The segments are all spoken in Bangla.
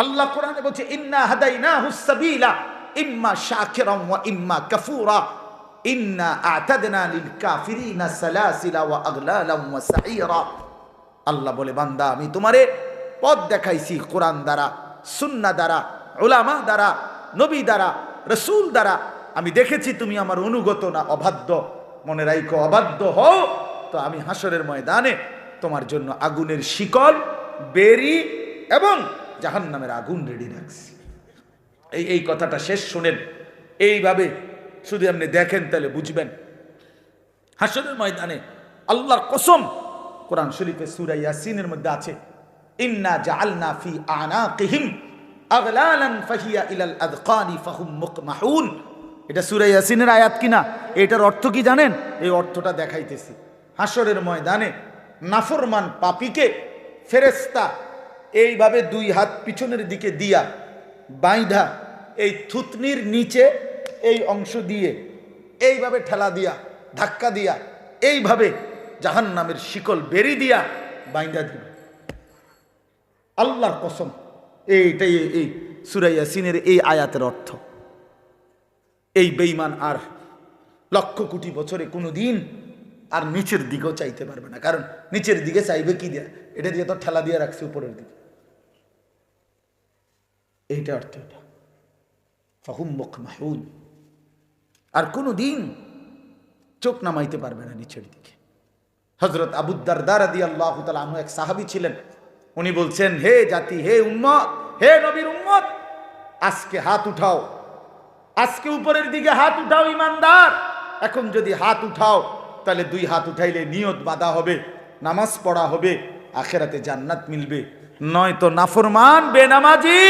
আল্লাহ কোরআনে বলছে ইন্না হাদাইনাহুস সাবিলা ইম্মা শাকিরান ওয়া ইম্মা কাফুরা ইন্না আ'তাদনা লিল কাফিরিনা সালাসিলা ওয়া আগলালান ওয়া সাঈরা। আল্লাহ বলে বান্দা আমি তোমারে পথ দেখাইছি কোরআন দ্বারা, সুন্নাহ দ্বারা, উলামা দ্বারা, নবী দ্বারা, রাসূল দ্বারা। আমি দেখেছি তুমি আমার অনুগত না অবাধ্য। মনে রাখো অবাধ্য হও তো আমি হাসরের ময়দানে তোমার জন্য আগুনের শিকল, বেরি এবং জাহান্নামের আগুন রেডি রাখছি। এই কথাটা শেষ শুনেন, এইভাবে শুধু আপনি দেখেন তাহলে বুঝবেন। হাসরের ময়দানে আল্লাহর কসম, কোরআন শরীফে সূরা ইয়াসিনের মধ্যে আছে ইন্না জাআলনা ফি আনাকিহিম আগলালান ফাহিয়া ইলাল আযকানি ফাহুম মুকমাহুন। এটা সূরা ইয়াসিনের আয়াত কিনা? এটার অর্থ কি জানেন? এই অর্থটা দেখাইতেছি। হাসরের ময়দানে নাফরমান পাপীকে ফেরেশতা এইভাবে দুই হাত পিছনের দিকে দিয়া বাইধা এই থুতনির নিচে এই অংশ দিয়ে এইভাবে ঠেলা দিয়া, ধাক্কা দিয়া, এইভাবে জাহান্নামের শিকল বেরি দিয়া বাইন্ধা দিবে। আল্লাহর কসম, এইটাই এই সূরা ইয়াসিনের এই আয়াতের অর্থ। এই বেঈমান আর লক্ষ কোটি বছরে কোনোদিন আর নিচের দিকেও চাইতে পারবে না। কারণ নিচের দিকে চাইবে কি দিয়া? এটা দিয়ে তো ঠেলা দিয়ে রাখছে উপরের দিকে। এইটা অর্থ, এটা ফাহুম মুকমাহুন। আর কোনোদিন চোখ নামাইতে পারবে না নিচের দিকে। হযরত আবু দারদা রাদিয়াল্লাহু তাআলা আনহু এক সাহাবী ছিলেন। উনি বলছেন, হে জাতি, হে উম্মত, হে নবীর উম্মত, আজকে হাত উঠাও, আজকে উপরের দিকে হাত উঠাও ইমানদার। এখন যদি হাত উঠাও তাহলে দুই হাত উঠাইলে নিয়ত বাঁধা হবে, নামাজ পড়া হবে, আখেরাতে জান্নাত মিলবে। নয়তো নাফরমান বেনামাজি,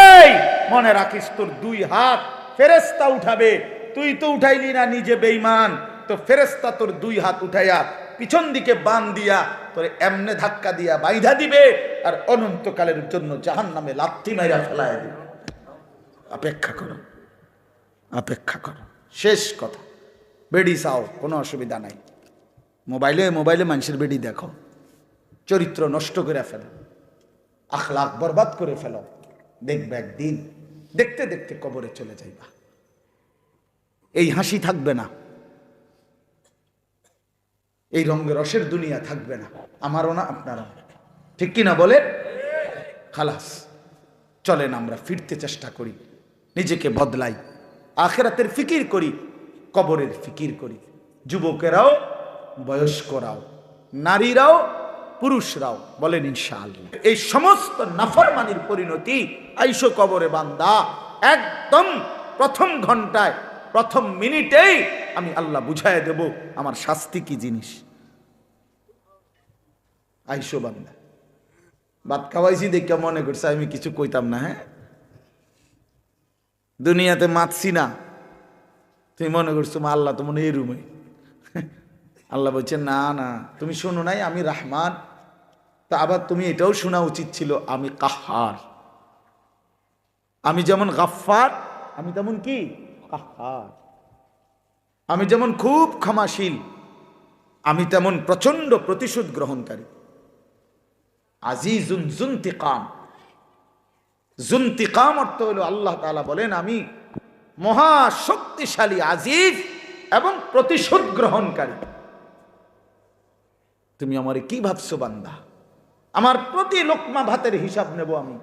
এই মনে রাখিস তোর দুই হাত ফেরেশতা উঠাবে। তুই তো উঠাইলি না, নিজে বেঈমান, তো ফেরেশতা তোর দুই হাত উঠাইয়া পিছন দিকে বান দিয়া তোরে এমনে ধাক্কা দিয়া বাইধা দিবে আর অনন্তকালের জন্য জাহান্নামে লাথি মাইরা ফেলায় দিবে। অপেক্ষা করো, অপেক্ষা করো। শেষ কথা, বেডি চাও, কোনো অসুবিধা নাই। মোবাইলে মানুষের বেডি দেখো, চরিত্র নষ্ট করে ফেলো, আখলাক বরবাদ করে ফেলো। দেখবে একদিন দেখতে দেখতে কবরে চলে যাইবা। এই হাসি থাকবে না, এই রঙে রসের দুনিয়া থাকবে না, আমারও না আপনারও। ঠিক কিনা বলে? খালাস, চলেন আমরা ফিরতে চেষ্টা করি, নিজেকে বদলাই, আখিরাতের ফিকির করি, কবরের ফিকির করি। যুবকেরাও, বয়স্করাও, নারীরাও, পুরুষরাও বলেন ইনশাআল্লাহ। এই সমস্ত নাফরমানির পরিণতি আইসো কবরে বান্দা, একদম প্রথম ঘন্টায়, প্রথম মিনিটেই আমি আল্লাহ বুঝায় দেব আমার শাস্তি কি জিনিস। আইসো বান্দা। ভাত খাওয়াইছি দেখে মনে করছে আমি কিছু কইতাম না। হ্যাঁ, দুনিয়াতে মাতছি না, তুমি মনে করছো আল্লাহ তো মনে এই রুমে। আল্লাহ বলছে না না, তুমি শোনো নাই আমি রহমান। তা আবার তুমি এটাও শোনা উচিত ছিল আমি কাহ্হার। আমি যেমন গাফফার, আমি তেমন কি কাহ্হার। আমি যেমন খুব ক্ষমাশীল, আমি তেমন প্রচন্ড প্রতিশোধ গ্রহণকারী। আজিজুন যুনতিকাম। যুনতিকাম অর্থ হলো আল্লাহ তাআলা বলেন আমি মহা শক্তিশালী, আজিজ এবং প্রতিশোধ গ্রহণকারী। তুমি আমারে কি ভাবছো বান্দা? আমার প্রতি লোকমা ভাতের হিসাব নেব আমি,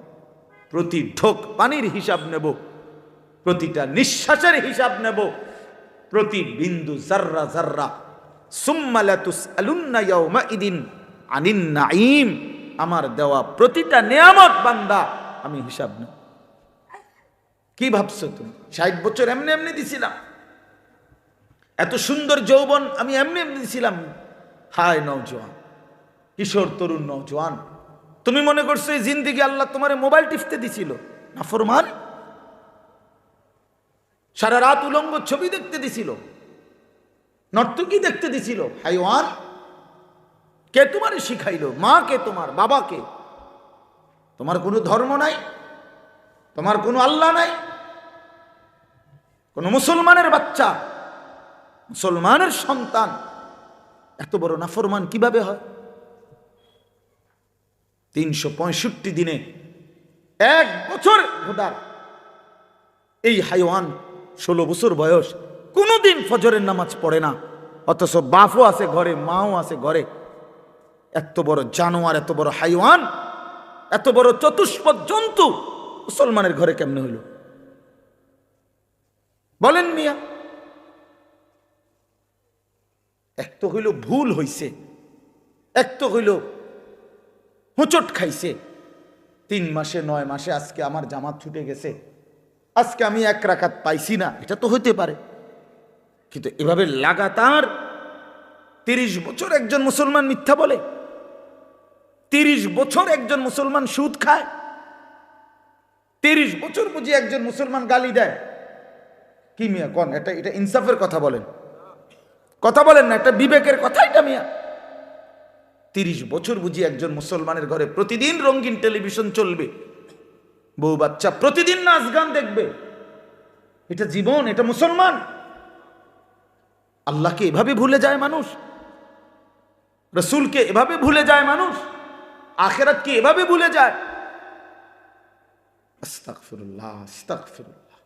প্রতি ঢোক পানির হিসাব নেব, প্রতিটা নিঃশ্বাসের হিসাব নেব, প্রতি বিন্দু জাররা জাররা। সুম্মা লাতুসআলুন্না ইয়াওমাইদিন আনিন নাঈম। আমার দেওয়া প্রতিটা নেয়ামত বান্দা আমি হিসাব নেব। কি ভাবছো তুমি 60 বছর এমনি এমনি দিছিলাম? এত সুন্দর যৌবন আমি এমনি এমনি দিছিলাম? হায় নওজোয়ান, কিশোর তরুণ নওজোয়ান, তুমি মনে করছো এই জিন্দেগি আল্লাহ তোমারে মোবাইল টিপতে দিছিল? নাফরমান, সারা রাত উলঙ্গ ছবি দেখতে দিছিল, নর্তকী দেখতে দিছিল? হাইওয়ান, কে তোমারে শিখাইলো? মা কে তোমার? বাবা কে? তোমার কোনো ধর্ম নাই, তোমার কোনো আল্লাহ নাই। কোন মুসলমানের বাচ্চা, মুসলমানের সন্তান এত বড় নাফরমান কিভাবে হয়? 365 দিনে 1 বছর খোদার এই হাইওয়ান 16 বছর বয়স, কোনোদিন ফজরের নামাজ পড়ে না, অথচ বাপও আছে ঘরে, মাও আছে ঘরে। এত বড় জানোয়ার, এত বড় হাইওয়ান, এত বড় চতুষ্পদ জন্তু মুসলমানের ঘরে কেমনে হইল বলেন মিয়া? এক তো হইল ভুল হইছে, এক তো হইল হোঁচট খাইছে। 3 মাসে 9 মাসে আজকে আমার জামাত ছুটে গেছে, আজকে আমি 1 রাকাত পাইছি না, এটা তো হইতে পারে। কিন্তু এভাবে লাগাতার 30 বছর একজন মুসলমান মিথ্যা বলে, 30 বছর একজন মুসলমান সুদ খায়, 30 বছর বুঝি একজন মুসলমান গালি দেয়। কি মিয়া কোন? এটা ইনসাফের কথা বলেন, কথা বলেন না, এটা বিবেকের কথা এটা মিয়া? 30 বছর বুঝি একজন মুসলমানের ঘরে প্রতিদিন রঙিন টেলিভিশন চলবে, বউ বাচ্চা প্রতিদিন নাচ গান দেখবে, এটা জীবন? এটা মুসলমান? আল্লাহকে এভাবে ভুলে যায় মানুষ, রসুলকে এভাবে ভুলে যায় মানুষ, আখিরাতকে এভাবে ভুলে যায়। আস্তাগফিরুল্লাহ, আস্তাগফিরুল্লাহ।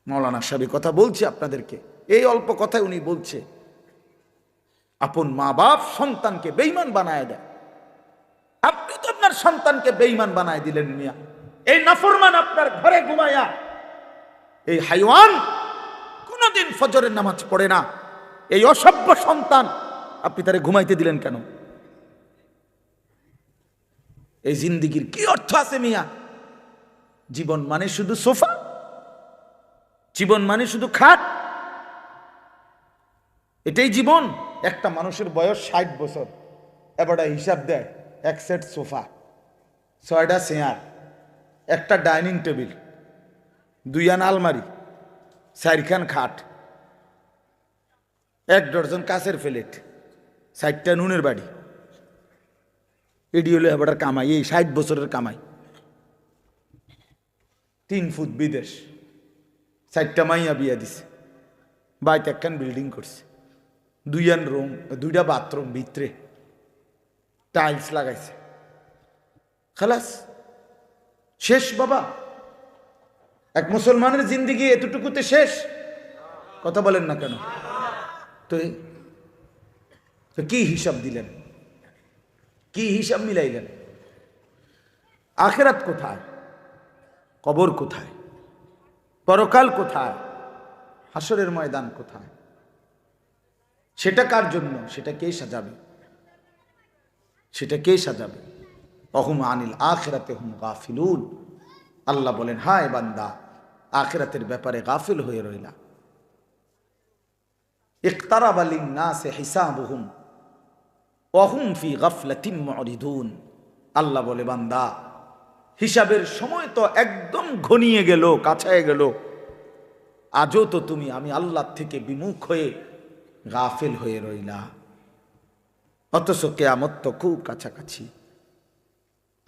মাওলানা সাহেব কথা বলছি আপনাদেরকে, এই অল্প কথায় উনি বলছে আপন মা বাপ সন্তানকে বেঈমান বানায় দেয়। আপনি তো আপনার সন্তানকে বেঈমান বানায় দিলেন মিয়া। এই নাফরমান আপনার ঘরে ঘুমায়া, এই হাইওয়ান কোনদিন ফজরের নামাজ পড়ে না, এই অসভ্য সন্তান আপনি তারে ঘুমাইতে দিলেন কেন? এই জিন্দিগির কি অর্থ আছে মিয়া? জীবন মানে শুধু সোফা? জীবন মানে শুধু খাট? এটাই জীবন? একটা মানুষের বয়স 60 বছর, এবার হিসাব দেয় 1 সেট সোফা, 6টা চেয়ার, একটা ডাইনিং টেবিল, 2 আলমারি, 4খান খাট, 1 ডজন কাঁচের প্লেট, 4টা নুনের বাড়ি। এডি হলো এবার কামাই, এই 60 বছরের কামাই। 3 ফুট বিদেশ, 4টা মাইয়া বিয়া দিছে, বাইতে 1খান বিল্ডিং করছে, 2 রুম, 2টা বাথরুম, ভিতরে টাইলস লাগাইছে, খালাস শেষ বাবা। এক মুসলমানের জিন্দিগি এতটুকুতে শেষ? কথা বলেন না কেন? তো কি হিসাব দিলেন, কি হিসাব মিলাইলেন? আখিরাত কোথায়? কবর কোথায়? পরকাল কোথায়? হাসরের ময়দান কোথায়? সেটা কার জন্য? সেটা কে সাজাবে? সেটা কে সাজাবে? অহুম আনিল আখিরাতে হুম গাফিলুন। আল্লাহ বলেন, হায় বান্দা, আখিরাতের ব্যাপারে গাফিল হয়ে রইলা। ইকতারাবা লিন-নাসি হিসাবুহুম ওয়া হুম ফি গাফলাতিন মুরিদুন। আল্লাহ বলে, বান্দা হিসাবের সময় তো একদম ঘনিয়ে গেল, কাছায় গেল, আজও তো তুমি আমি আল্লাহ থেকে বিমুখ হয়ে গাফিল হয়ে রইলা। অথচ কিয়ামত তো খুব কাছাকাছি।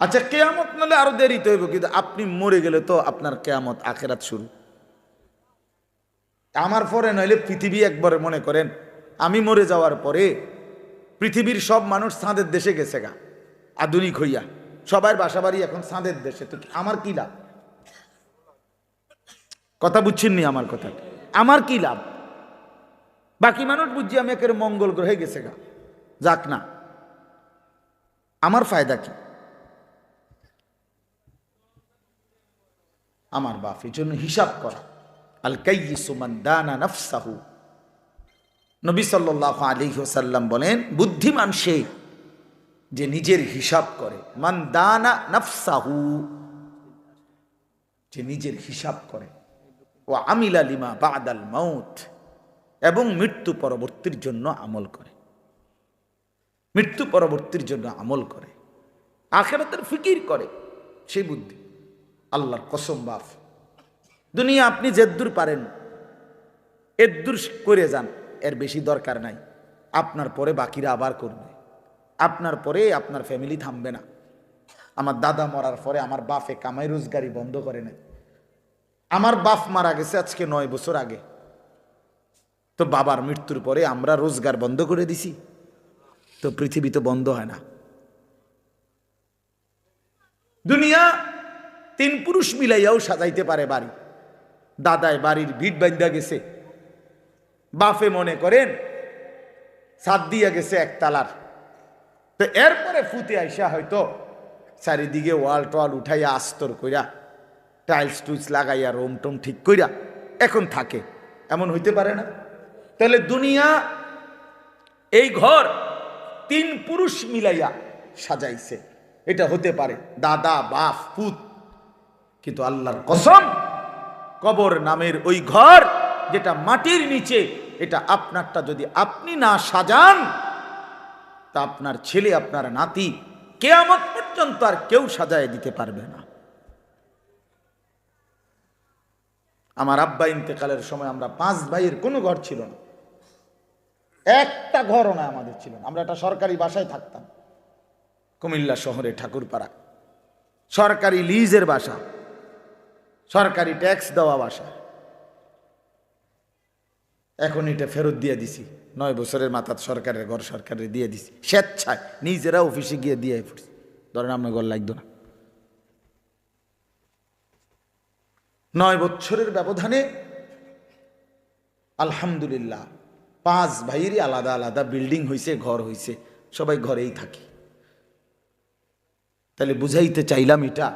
আচ্ছা, কিয়ামত নালে আরো দেরিতে হইব, কিন্তু আপনি মরে গেলে তো আপনার কিয়ামত, আখিরাত শুরু। আমার পরে নইলে পৃথিবী একবারে, মনে করেন আমি মরে যাওয়ার পরে পৃথিবীর সব মানুষ চাঁদের দেশে গেছে গা, আধুনিক হইয়া সবার বাসাবাড়ি এখন চাঁদের দেশে, তো আমার কি লাভ? কথা বুঝছেননি আমার কথা? আমার কি লাভ? বাকি মানুষ বুঝছি আমি একের মঙ্গল গ্রহে গেছে গা, যাক না, আমার ফায়দা কি? আমার বাপ এই জন্য হিসাব করা। আল কাইয়িসু মান দানা নাফসাহু। নবী সাল্লাল্লাহু আলাইহি ওয়াসাল্লাম বলেন, বুদ্ধিমান সে যে নিজের হিসাব করে। মান দানা নাফসাহু, যে নিজের হিসাব করে। ওয়া আমিলা লিমা বাদাল মাউত, এবং মৃত্যু পরবর্তীর জন্য আমল করে। মৃত্যু পরবর্তীর জন্য আমল করে, আখিরাতের ফিকির করে, সেই বুদ্ধি। আল্লাহর কসম বাপ, দুনিয়া আপনি যেদ্দূর পারেন এদ্দূর করে যান, এর বেশি দরকার নাই। আপনার পরে বাকিরা আবার করবে, আপনার পরে আপনার ফ্যামিলি থামবে না। আমার দাদা মরার পরে আমার বাপে কামাই রোজগারি বন্ধ করে নাই। আমার বাপ মারা গেছে আজকে 9 বছর আগে, তো বাবার মৃত্যুর পরে আমরা রোজগার বন্ধ করে দিছি, তো পৃথিবী তো বন্ধ হয় না। দুনিয়া তিন পুরুষ মিলাইয়াও সাজাইতে পারে বাড়ি। দাদায় বাড়ির ভিট বান্ধা গেছে, বাপে মনে করেন ছাদ দিয়া গেছে একতলার, তো এরপরে ফুতে আইসা হয়তো চারিদিকে ওয়াল টোয়াল উঠাইয়া আস্তর কইরা টাইলস টুইলস লাগাইয়া রোম টোম ঠিক কইরা এখন থাকে, এমন হইতে পারে না? তাহলে দুনিয়া এই ঘর তিন পুরুষ মিলাইয়া সাজাইছে, এটা হতে পারে দাদা বাপ পুত। কিন্তু আল্লাহর কসম, কবর নামের ওই ঘর যেটা মাটির নিচে, এটা আপনারটা যদি আপনি না সাজান, তা আপনার ছেলে আপনার নাতি কিয়ামত পর্যন্ত আর কেউ সাজায় দিতে পারবে না। আমার আব্বা ইন্তেকালের সময় আমরা 5 ভাইয়ের কোনো ঘর ছিল না, একটা ঘরও না আমাদের ছিল না। আমরা একটা সরকারি বাসায় থাকতাম কুমিল্লা শহরে ঠাকুরপাড়া, সরকারি লিজের বাসা, সরকারি ট্যাক্স দেওয়া বাসা। এখন এটা ফেরত দিয়ে দিছি, 9 বছরের মাথায় সরকারের ঘর সরকারের দিয়ে দিছি স্বেচ্ছায়, নিজেরা অফিসে গিয়ে দিয়ে পড়ছি। ধরেন আপনার ঘর লাগতো না। 9 বছরের ব্যবধানে আলহামদুলিল্লাহ 5 ভাইয়েরই আলাদা আলাদা বিল্ডিং হয়েছে, ঘর হয়েছে, সবাই ঘরেই থাকি। তাহলে বুঝাইতে চাইলাম এটা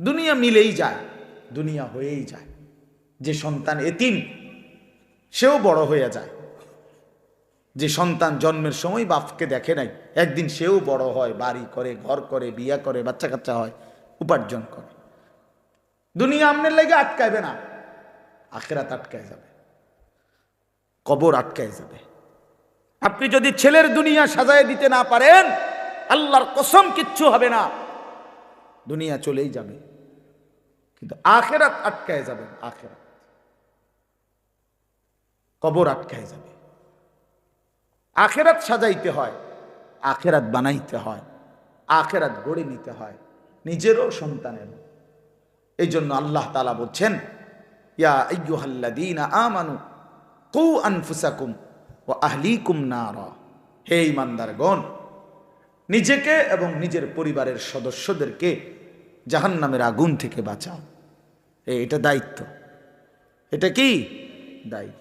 দুনিয়া মিলেই যায়, দুনিয়া হয়েই যায়। যে সন্তান এতিম সেও বড় হয়ে যায়, যে সন্তান জন্মের সময় বাপকে দেখে নাই, একদিন সেও বড় হয়, বাড়ি করে, ঘর করে, বিয়া করে, বাচ্চা কাচ্চা হয়, উপার্জন করে। দুনিয়া আমনের লাগে আটকাইবে না, আখিরাত আটকায় যাবে, কবর আটকায় যাবে। আপনি যদি ছেলের দুনিয়া সাজায় দিতে না পারেন, আল্লাহর কসম কিচ্ছু হবে না, দুনিয়া চলেই যাবে, কিন্তু আখিরাত আটকায় যাবে। আখিরাত, কবর আটকায় যাবে। আখিরাত সাজাইতে হয়, আখিরাত বানাইতে হয়, আখিরাত গড়ে নিতে হয়, নিজেরও সন্তানেরও। এই জন্য আল্লাহ তাআলা বলছেন, ইয়া আইয়ুহাল্লাযীনা আমানু কু আনফুসাকুম ওয়া আহলিকুম নারা, হে ঈমানদারগণ, নিজেকে এবং নিজের পরিবারের সদস্যদেরকে জাহান্নামের আগুন থেকে বাঁচাও। এটা দায়িত্ব। এটা কি দায়িত্ব?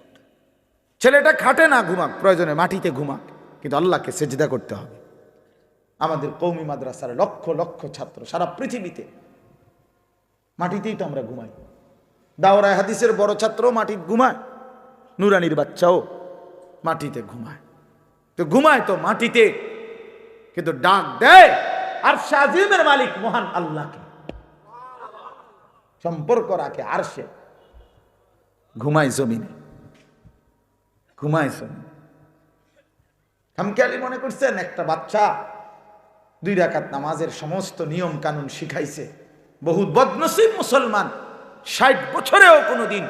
ছেলেটা খাটে না, ঘুমাক, প্রয়োজনে মাটিতে ঘুমাক, কিন্তু আল্লাহকে সেজদা করতে হবে। আমাদের কওমি মাদ্রাসার লক্ষ লক্ষ ছাত্র সারা পৃথিবীতে মাটিতেই তো আমরা ঘুমাই। দাওরায়ে হাদিসের বড় ছাত্র মাটিতে ঘুমায়, নুরানির বাচ্চাও মাটিতে ঘুমায়। তো ঘুমায় তো মাটিতে, কিন্তু ডাক দেয় আরশে আজিমের মালিক মহান আল্লাহকে, সম্পর্ক রাখে আরশে। ঘুমায় জমিনে, ঘুমায় জমিনে। খামখেয়ালি মনে করছেন একটা বাচ্চা 2 রাকাত নামাজের সমস্ত নিয়ম কানুন শিখাইছে? বহুত বদনসিব মুসলমান 60 বছরেও কোনোদিন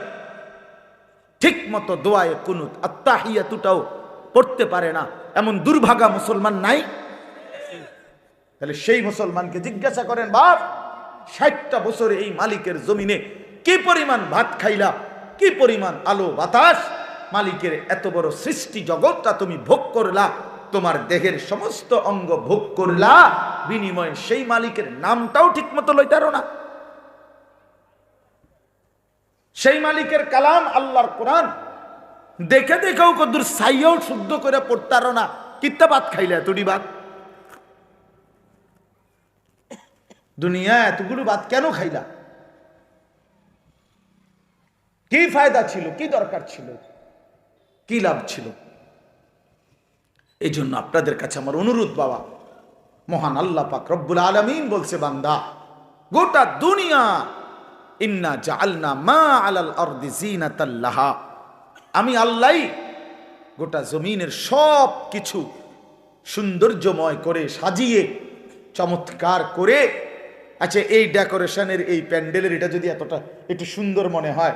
ঠিক মতো দোয়ায়ে কুনুত আত্তাহিয়াতুটাও পড়তে পারে না, এমন দুর্ভাগা মুসলমান নাই? তাহলে সেই মুসলমানকে জিজ্ঞাসা করেন, বাপ 60টা বছরে এই মালিকের জমিনে কি পরিমাণ ভাত খাইলা, কি পরিমাণ আলো বাতাস, মালিকের এত বড় সৃষ্টি জগৎটা তুমি ভোগ করলা, তোমার দেহের সমস্ত অঙ্গ ভোগ করলা, বিনিময়ে সেই মালিকের নামটাও ঠিক মতো লইতারো না। সেই মালিকের কালাম আল্লাহর কোরআন দেখে দেখেও কদ্দুর সাইয়াও শুদ্ধ করে পড়তারো না, কিত্তা ভাত খাইলা, এতটি ভাত? দুনিয়া এতগুলো ভাত কেন খাইলা? কি ফায়দা ছিল, কি দরকার ছিল, কি লাভ ছিল? এই জন্য আপনাদের কাছে আমার অনুরোধ, বাবা, মহান আল্লাহ পাক রব্বুল আলামিন বলছে, বান্দা, গোটা দুনিয়া ইন্না জাআলনা মা আলাল আরদি জিনাতাল লাহা, আমি আল্লাহ গোটা জমিনের সব কিছু সৌন্দর্যময় করে সাজিয়ে চমৎকার করে, আচ্ছা এই ডেকোরেশনের এই প্যান্ডেলের এটা যদি এতটা একটু সুন্দর মনে হয়,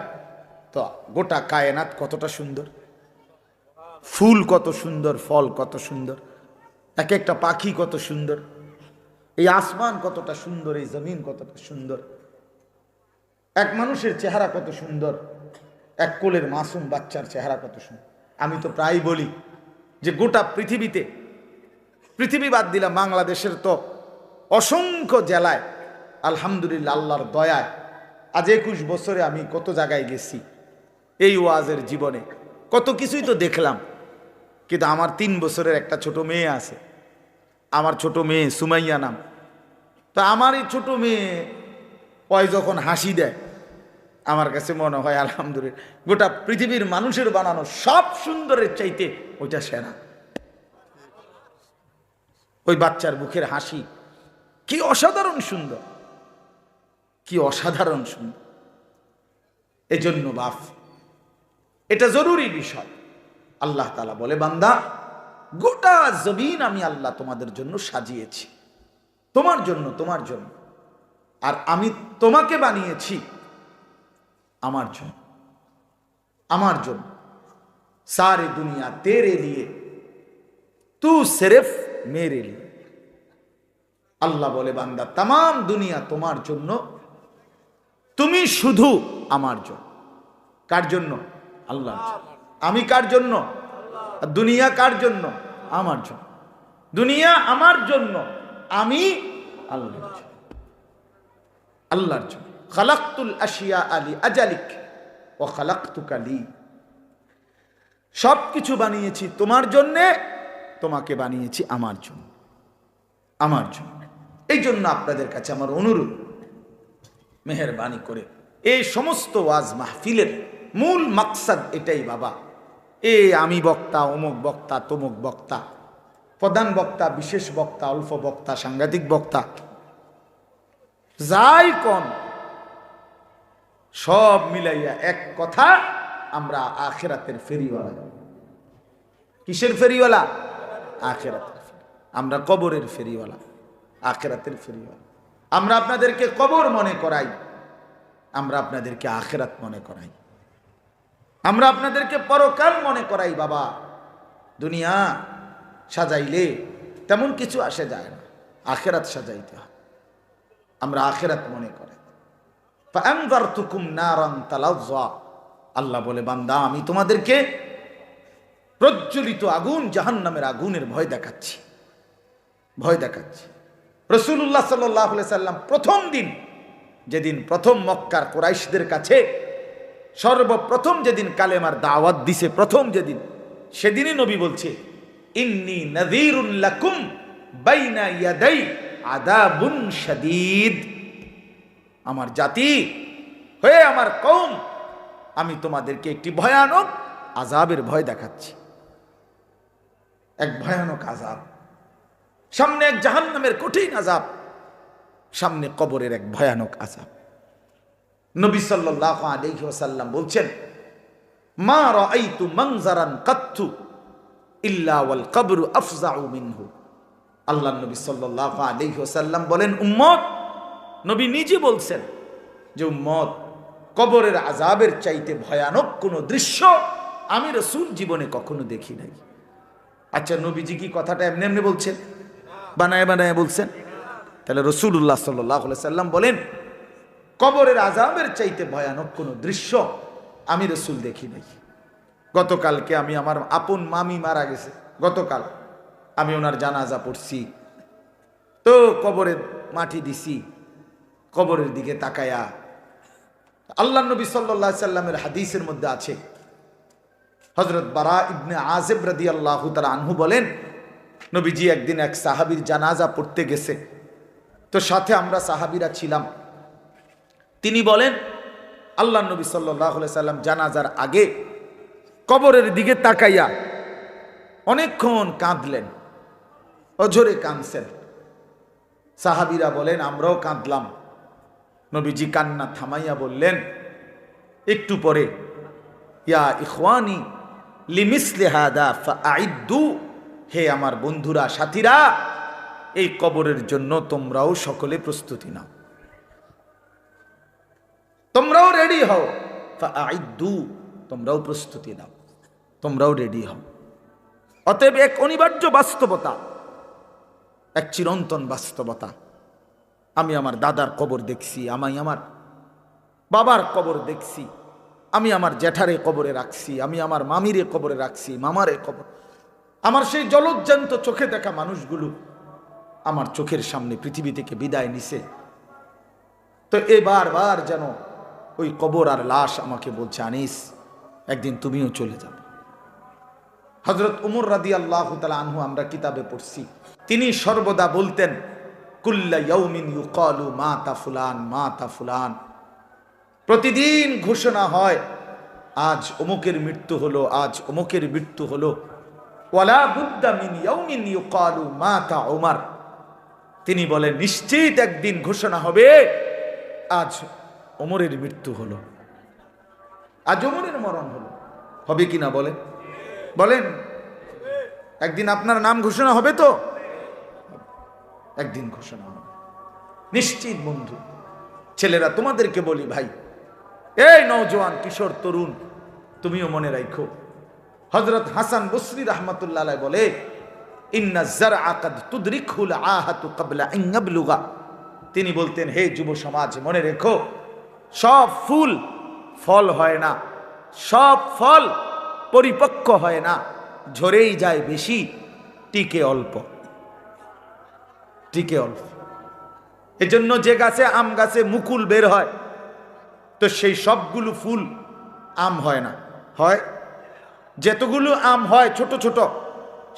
তো গোটা কায়নাত কতটা সুন্দর, ফুল কত সুন্দর, ফল কত সুন্দর, এক একটা পাখি কত সুন্দর, এই আসমান কতটা সুন্দর, এই জমিন কতটা সুন্দর, এক মানুষের চেহারা কত সুন্দর, এক কোলের মাসুম বাচ্চার চেহারা কত সুন্দর। আমি তো প্রায় বলি যে গোটা পৃথিবী বাদ দিলাম, বাংলাদেশের তো অসংখ্য জেলায় আলহামদুলিল্লাহ আল্লাহর দয়ায় আজ 21 বছরে আমি কত জায়গায় গেছি এই ওয়াজের জীবনে, কত কিছুই তো দেখলাম। কিন্তু আমার 3 বছরের একটা ছোট মেয়ে আছে, আমার ছোট মেয়ে সুমাইয়া নাম। তো আমার এই ছোট মেয়ে ওই যখন হাসি দেয় আমার কাছে মনে হয় আলহামদুলিল্লাহ গোটা পৃথিবীর মানুষের বানানো সব সুন্দরের চাইতে ওইটা সেরা। ওই বাচ্চার মুখের হাসি কি অসাধারণ সুন্দর, কি অসাধারণ সুন্দর। এজন্য বাপ এটা জরুরি বিষয়। আল্লাহ তাআলা বলে, বান্দা গোটা জমিন আমি আল্লাহ তোমাদের জন্য সাজিয়েছি, তোমার জন্য, তোমার জন্য। আর আমি তোমাকে বানিয়েছি আমার জন্য, আমার জন্য। সারে দুনিয়া তেরে লিয়ে, তু সিরফ মেরে লিয়ে। আল্লাহ বলে, বান্দা তাম দুনিয়া তোমার জন্য, তুমি শুধু আমার জন্য। কার জন্য? আল্লাহর জন্য। আমি কার জন্য? দুনিয়া কার জন্য? আমার জন্য। দুনিয়া আমার জন্য, আমি আল্লাহর জন্য। আল্লাহর জন্য। খালাকতুল আশিয়া আলি আজালিক ওয়া খালাকতুকা লি। সব কিছু বানিয়েছি তোমার জন্য, তোমাকে বানিয়েছি আমার জন্য, আমার জন্য। এই জন্য আপনাদের কাছে আমার অনুরোধ, মেহেরবানি করে এই সমস্ত ওয়াজ মাহফিলের মূল মাকসাদ এটাই বাবা। আমি বক্তা, অমুক বক্তা, তমুক বক্তা, প্রধান বক্তা, বিশেষ বক্তা, অল্প বক্তা, সাংঘাতিক বক্তা, যাই কোন সব মিলাইয়া এক কথা, আমরা আখিরাতের ফেরিওয়ালা। কিসের ফেরিওয়ালা? আখিরাতের। আমরা কবরের ফেরিওয়ালা, আখিরাতের ফেরিওয়ালা। আমরা আপনাদেরকে কবর মনে করাই, আমরা আপনাদেরকে আখিরাত মনে করাই, আমরা আপনাদেরকে পরকাল মনে করাই। বাবা দুনিয়া সাজাইলে তেমন কিছু আসে যায় না, আখিরাত সাজাইতে হয়। আমরা আখিরাত মনে করাই। ফাআনযারতুকুম নারান তালাজ্জা। আল্লাহ বলে, বান্দা আমি তোমাদেরকে প্রজ্বলিত আগুন, জাহান্নামের আগুনের ভয় দেখাচ্ছি, ভয় দেখাচ্ছি। রাসূলুল্লাহ সাল্লাল্লাহু আলাইহি সাল্লাম প্রথম দিন, যেদিন প্রথম মক্কার কুরাইশদের কাছে সর্বপ্রথম যেদিন কালেমার দাওয়াত দিছে, প্রথম যেদিন, সেদিনই নবী বলছে, ইন্নী নাযীরুন লাকুম বাইনা ইয়াদাই আযাবুন শাদীদ। আমার জাতি হয়ে, আমার কওম, আমি তোমাদেরকে একটি ভয়ানক আযাবের ভয় দেখাচ্ছি। এক ভয়ানক আযাব, সামনে এক জাহান্নামের কঠিন আযাব, সামনে কবরের এক ভয়ানক আযাব। নবী সাল্লাল্লাহু আলাইহি ওয়াসাল্লাম বলছেন, মা রাআইতু মানজারান কাত্তু ইল্লা ওয়াল কবরু আফজাউ মিনহু। আল্লাহর নবী সাল্লাল্লাহু আলাইহি ওয়াসাল্লাম বলেন, উম্মত, নবী নিজে বলছেন যে উম্মত, কবরের আযাবের চাইতে ভয়ানক কোনো দৃশ্য আমি রাসূল জীবনে কখনো দেখি নাই। আচ্ছা, নবীজি কি কথাটা এমনি এমনি বলছেন? বানায় বানায় বলছেন? তাহলে রাসূলুল্লাহ সাল্লাল্লাহু আলাইহি ওয়াসাল্লাম বলেন, কবরের আযাবের চাইতে ভয়ানক কোনো দৃশ্য আমি রাসূল দেখি নাই। গতকালকে আমি, আমার আপন মামি মারা গেছে, গতকাল আমি ওনার জানাজা পড়ছি, তো কবরে মাটি দিছি, কবরের দিকে তাকায়া আল্লাহর নবী সাল্লাল্লাহু আলাইহি সাল্লামের হাদিসের মধ্যে আছে, হযরত বারা ইবনে আযিব রাদিয়াল্লাহু তাআলা আনহু বলেন, নবীজি একদিন এক সাহাবীর জানাজা পড়তে গেছে, তো সাথে আমরা সাহাবীরা ছিলাম। তিনি বলেন, আল্লাহর নবী সাল্লাল্লাহু আলাইহি সাল্লাম জানাজার আগে কবরের দিকে তাকাইয়া অনেকক্ষণ কাঁদলেন, অঝরে কাঁদছেন। সাহাবীরা বলেন, আমরাও কাঁদলাম। নবীজি কান্না থামাইয়া বললেন একটু পরে, ইয়া ইখওয়ানি লিমিসলি হাদা ফাআইদ্দু। হে আমার বন্ধুরা, সাথীরা, এই কবরের জন্য তোমরাও সকলে প্রস্তুতি নাও, তোমরাও রেডি হও। ফাআইদ্দু, তোমরাও প্রস্তুতি নাও, তোমরাও রেডি হও। অতএব এক অনিবার্য বাস্তবতা, এক চিরন্তন বাস্তবতা। আমি আমার দাদার কবর দেখছি, আমি আমার বাবার কবর দেখছি, আমি আমার জ্যাঠারে কবরে রাখছি, আমি আমার মামিরে কবরে রাখছি, মামারে কবর। আমার সেই জলজ্জান্ত চোখে দেখা মানুষগুলো আমার চোখের সামনে পৃথিবী থেকে বিদায় নিছে। তো এবার বার যেন ওই কবর আর লাশ আমাকে বলছে, আনিস একদিন তুমিও চলে যাবে। হযরত উমর রাদিয়াল্লাহু তাআলা আনহু আমরা কিতাবে পড়ছি, তিনি সর্বদা বলতেন কুল্লা ইয়াউমিন ইউকালু মাতা ফুলান মাতা ফুলান, প্রতিদিন ঘোষণা হয় আজ অমুকের মৃত্যু হলো, আজ অমুকের মৃত্যু হলো। ওয়ালা বুদ্দা মিন ইয়াউমিন ইউকালু মাতা উমর, তিনি বলেন নিশ্চিত একদিন ঘোষণা হবে আজ ওমরের মৃত্যু হলো, আজ ওমরের মরণ হলো। হবে কিনা বলেন? বলেন একদিন আপনার নাম ঘোষণা হবে তো? একদিন ঘোষণা হবে নিশ্চিত। বন্ধু ছেলেরা তোমাদেরকে বলি, ভাই এই নওজোয়ান কিশোর তরুণ তুমিও মনে রাখো, হযরত হাসান বসরি রাহমাতুল্লাহ আলাইহি বলে ইন্না যারআ কাদ তুদরিকুল আহাতু ক্বাবলা আন ইয়াবলুগা, তিনি বলতেন হে যুব সমাজ মনে রেখো, সব ফুল ফল হয় না, সব ফল পরিপক্ক হয় না, ঝরেই যায় বেশি, টিকে অল্প, টিকে অল্প। এজন্য যে গাছে আম গাছে মুকুল বের হয়, তো সেই সবগুলো ফুল আম হয় না, হয় যেতগুলো আম হয় ছোট ছোট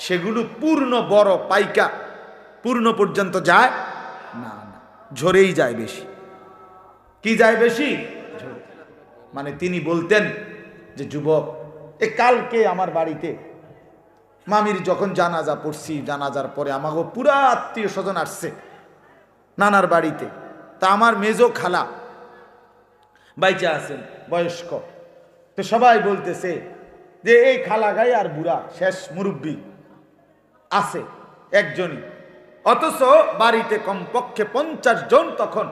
সেগুলো পূর্ণ বড় পাইকা পূর্ণ পর্যন্ত যায় না, না ঝরেই যায় বেশি। কি যায় বেশি? মানে তিনি বলতেন যে যুবক, এ কালকে আমার বাড়িতে মামির যখন জানাজা পড়ছি, জানাজার পরে আমাকে পুরা আত্মীয় স্বজন আসছে নানার বাড়িতে, তা আমার মেজো খালা বাইচা আছেন বয়স্ক, তো সবাই বলতেছে যে এই খালা গায়ে আর বুড়া শেষ মুরব্বী আছে একজনই, অথচ বাড়িতে কমপক্ষে 50 জন তখন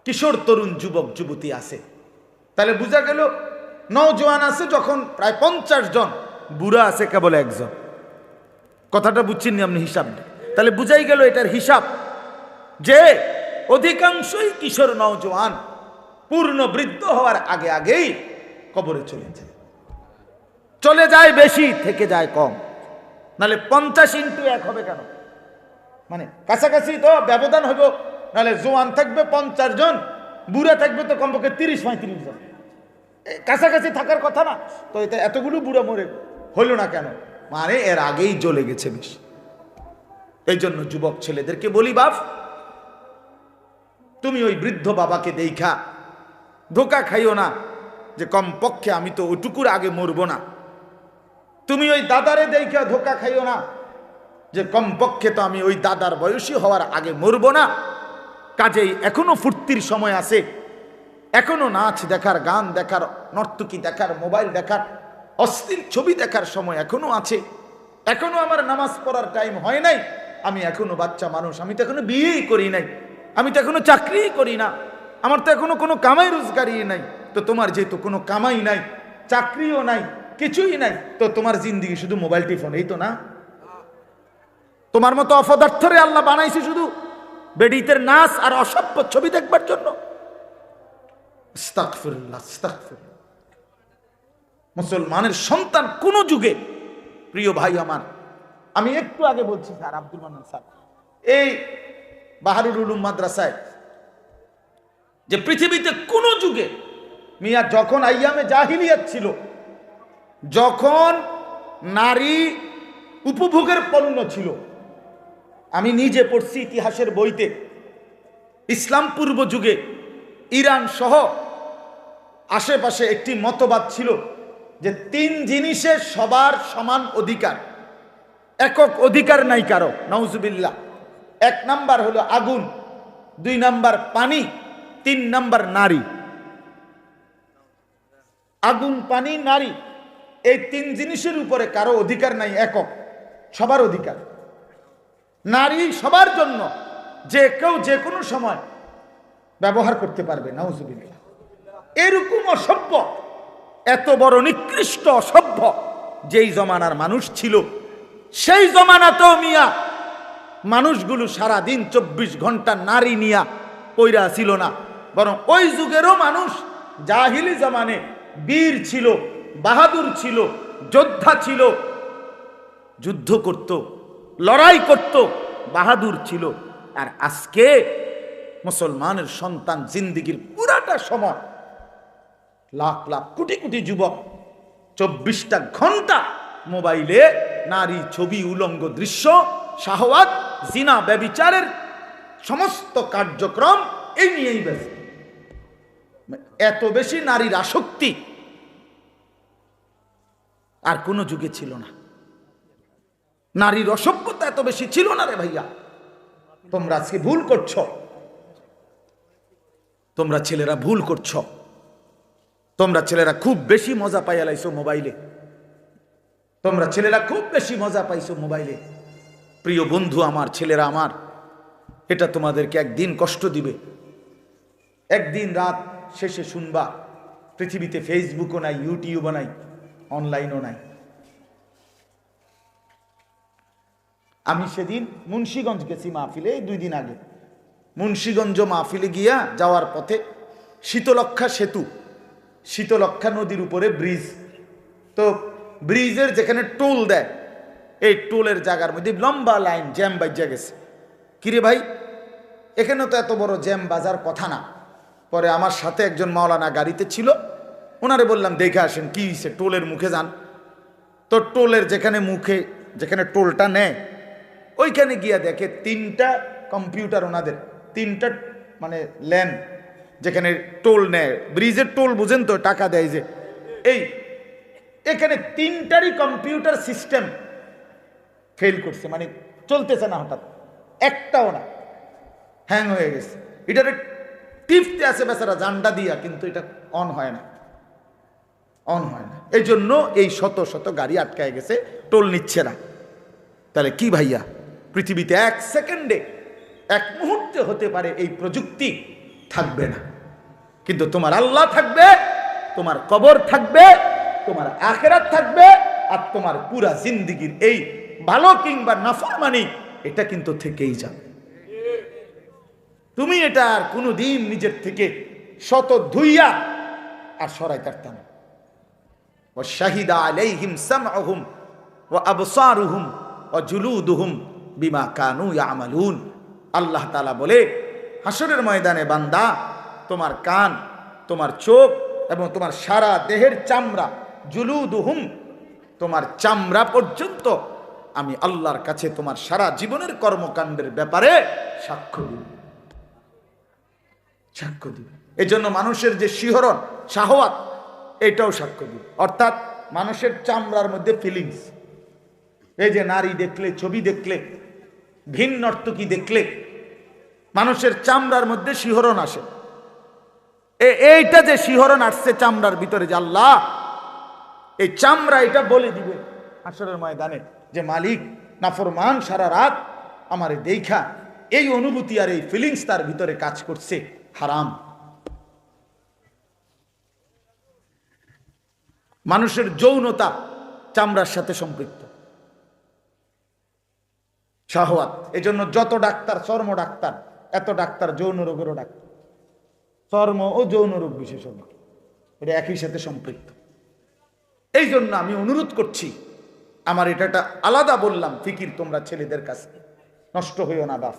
কিশোর তরুণ যুবক যুবতী আছে। তাহলে বোঝা গেল নওজোয়ান আছে যখন প্রায় 50 জন, বুড়া আছে কেবল একজন। কথাটা বুঝছেন আপনি হিসাব? তাহলে বুঝাই গেল এটার হিসাব যে অধিকাংশই কিশোর নওজোয়ান পূর্ণ বৃদ্ধ হওয়ার আগে আগেই কবরে চলে যায় বেশি, থেকে যায় কম। নাহলে 50 ইন্টু 1 হবে কেন? মানে কাছাকাছি তো ব্যবধান হইব, নাহলে জোয়ান থাকবে 50 জন, বুড়া থাকবে তো কমপক্ষে 30-35 জন, কাছাকাছি থাকার কথা না। তো এটা এতগুলো বুড়া মরে হইল না কেন? মানে এর আগেই চলে গেছে বেশি। এই জন্য যুবক ছেলেদেরকে বলি, বাপ তুমি ওই বৃদ্ধ বাবাকে দেখা ধোকা খাইও না যে কমপক্ষে আমি তো ওটুকুর আগে মরবো না। তুমি ওই দাদারে দেখা ধোকা খাইও না যে কমপক্ষে তো আমি ওই দাদার বয়সী হওয়ার আগে মরবো না। কাজেই এখনো ফুর্তির সময় আছে, এখনো নাচ দেখার, গান দেখার, নর্তকী দেখার, মোবাইল দেখার, অশ্লীল ছবি দেখার সময় এখনো আছে। এখনো আমার নামাজ পড়ার টাইম হয় নাই, আমি এখনো বাচ্চা মানুষ, আমি তো এখনো বিয়েই করি নাই, আমি তো এখনো চাকরিই করি না, আমার তো এখনো কোনো কামাই রোজগারই নাই। তো তোমার যেহেতু কোনো কামাই নাই, চাকরিও নাই, কিছুই নাই, তো তোমার জিন্দিগি শুধু মোবাইল টিফোন, এই তো না? তোমার মতো অপদার্থরে আল্লাহ বানাইছে শুধু বেডিতের নাচ আর অসভ্য ছবি দেখবার জন্য। আস্তাগফিরুল্লাহ, আস্তাগফিরুল্লাহ। মুসলমানের সন্তান কোন যুগে, প্রিয় ভাই আমার, আমি একটু আগে বলছি স্যার আব্দুল মান্নান স্যার এই বাহারুল উলুম মাদ্রাসায়, যে পৃথিবীতে কোন যুগে মিয়া যখন আইয়ামে জাহিলিয়াত ছিল, যখন নারী উপভোগের পণ্য ছিল, আমি নিজে পড়ছি ইতিহাসের বইতে, ইসলাম পূর্ব যুগে ইরান সহ আশেপাশে একটি মতবাদ ছিল যে 3 জিনিসের সবার সমান অধিকার, একক অধিকার নাই কারো, নাউজুবিল্লাহ। 1 নাম্বার হলো আগুন, 2 নাম্বার পানি, 3 নাম্বার নারী। আগুন, পানি, নারী, এই 3 জিনিসের উপরে কারো অধিকার নাই, একক, সবার অধিকার। নারী সবার জন্য, যে কেউ যে কোনো সময় ব্যবহার করতে পারবে, নাউজুবিল্লাহ। এরকম অসভ্য, এত বড় নিকৃষ্ট অসভ্য যেই জমানার মানুষ ছিল, সেই জমানাতেও মিয়া মানুষগুলো সারাদিন 24 ঘন্টা নারী নিয়া পইরা ছিল না, বরং ওই যুগেরও মানুষ জাহিলি জামানে বীর ছিল, বাহাদুর ছিল, যোদ্ধা ছিল, যুদ্ধ করত, লড়াই করত, বাহাদুর ছিল। আর আজকে মুসলমানের সন্তান জিন্দিগির পুরাটা সময় লাখ লাখ কোটি কোটি যুবক 24টা ঘন্টা মোবাইলে নারী ছবি উলঙ্গ দৃশ্য শাহওয়াত জিনা ব্যভিচারের সমস্ত কার্যক্রম এই নিয়েই ব্যস্ত। এত বেশি নারীর আসক্তি আর কোন যুগে ছিল না। নারীর অসভ্যতা এত বেশি ছিল না রে ভাইয়া। তোমরা আজকে ভুল করছো, তোমরা ছেলেরা ভুল করছো। তোমরা ছেলেরা খুব বেশি মজা পাইয়া লাইছো মোবাইলে, তোমরা ছেলেরা খুব বেশি মজা পাইছো মোবাইলে। প্রিয় বন্ধু আমার, ছেলেরা আমার, এটা তোমাদেরকে একদিন কষ্ট দিবে। একদিন রাত শেষে শুনবা পৃথিবীতে ফেসবুকও নাই, ইউটিউবও নাই, অনলাইনও নাই। আমি সেদিন মুন্সিগঞ্জ গেছি মাহফিলে, 2 দিন আগে। মুন্সিগঞ্জ মাহফিলে গিয়া যাওয়ার পথে শীতলক্ষা সেতু, শীতলক্ষা নদীর উপরে ব্রিজ, তো ব্রিজের যেখানে টোল দেয় এই টোলের জায়গার মধ্যে লম্বা লাইন জ্যাম বাজা গেছে। কিরে ভাই, এখানে তো এত বড় জ্যাম বাজার কথা না। পরে আমার সাথে একজন মাওলানা গাড়িতে ছিল, ওনারে বললাম দেখে আসেন কি হয়েছে, টোলের মুখে যান। তো টোলের যেখানে মুখে, যেখানে টোলটা নেয় ওইখানে গিয়া দেখে 3টা কম্পিউটার, ওনাদের 3টা মানে লেন যেখানে টোল নেয়, ব্রিজের টোল বুঝেন তো, টাকা দেয় যে, এই এখানে 3টারই কম্পিউটার সিস্টেম ফেল করছে, মানে চলতেছে না, হঠাৎ একটাও না, হ্যাং হয়ে গেছে। এটারে টিপতে আছে বেচারা জান্ডা দিয়া, কিন্তু এটা অন হয় না, অন হয় না। এই জন্য এই শত শত গাড়ি আটকায় গেছে, টোল নিচ্ছে না। তাহলে কি ভাইয়া, পৃথিবীতে 1 সেকেন্ডে 1 মুহূর্তে হতে পারে এই প্রযুক্তি থাকবে না, কিন্তু তোমার আল্লাহ থাকবে, তোমার কবর থাকবে, তোমার আখিরাত থাকবে, আর তোমার পুরা জিন্দেগির এই ভালো কিংবা নাফরমানি এটা কিন্তু থেকেই যাবে। তুমি এটা আর কোনোদিন নিজের থেকে শত ধুইয়া আর সরাইতে পারতাম না। ওয়া শাহিদা আলাইহিম সামউহুম ওয়া আবসারুহুম ওয়া জুলুদুহুম বিমা কানু ইয়ামালুন। আল্লাহ তাআলা বলে, হাসরের ময়দানে বান্দা, তোমার কান, তোমার চোখ এবং তোমার সারা দেহের চামড়া, জুলুদুহুম, তোমার চামড়া পর্যন্ত আমি আল্লাহর কাছে তোমার সারা জীবনের কর্মকাণ্ডের ব্যাপারে সাক্ষ্য দিব, সাক্ষ্য দিব। এই জন্য মানুষের যে শিহরণ, শাহওয়াত, এটাও সাক্ষ্য দিব। অর্থাৎ মানুষের চামড়ার মধ্যে ফিলিংস, এই যে নারী দেখলে, ছবি দেখলে, ভিন্ন নর্তকী দেখলে মানুষের চামড়ার মধ্যে শিহরণ আসে। এইটা যে শিহরণ আসছে চামড়ার ভিতরে, যে আল্লাহ এই চামড়া এটা বলে দিবে হাসরের ময়দানে যে মালিক নাফরমান সারা রাত আমারে দেখা, এই অনুভূতি আর এই ফিলিংস তার ভিতরে কাজ করছে, হারাম। মানুষের যৌনতা চামড়ার সাথে সম্পৃক্ত, শাহওয়াত। এই জন্য যত ডাক্তার, চর্ম ডাক্তার, এত ডাক্তার যৌন রোগেরও ডাক্তার, চর্ম ও যৌন রোগ বিশেষজ্ঞ, এটা একই সাথে সম্পৃক্ত। এই জন্য আমি অনুরোধ করছি, আমার এটা আলাদা বললাম ফিকির, তোমরা ছেলেদের কাছে নষ্ট হইও না বাপ,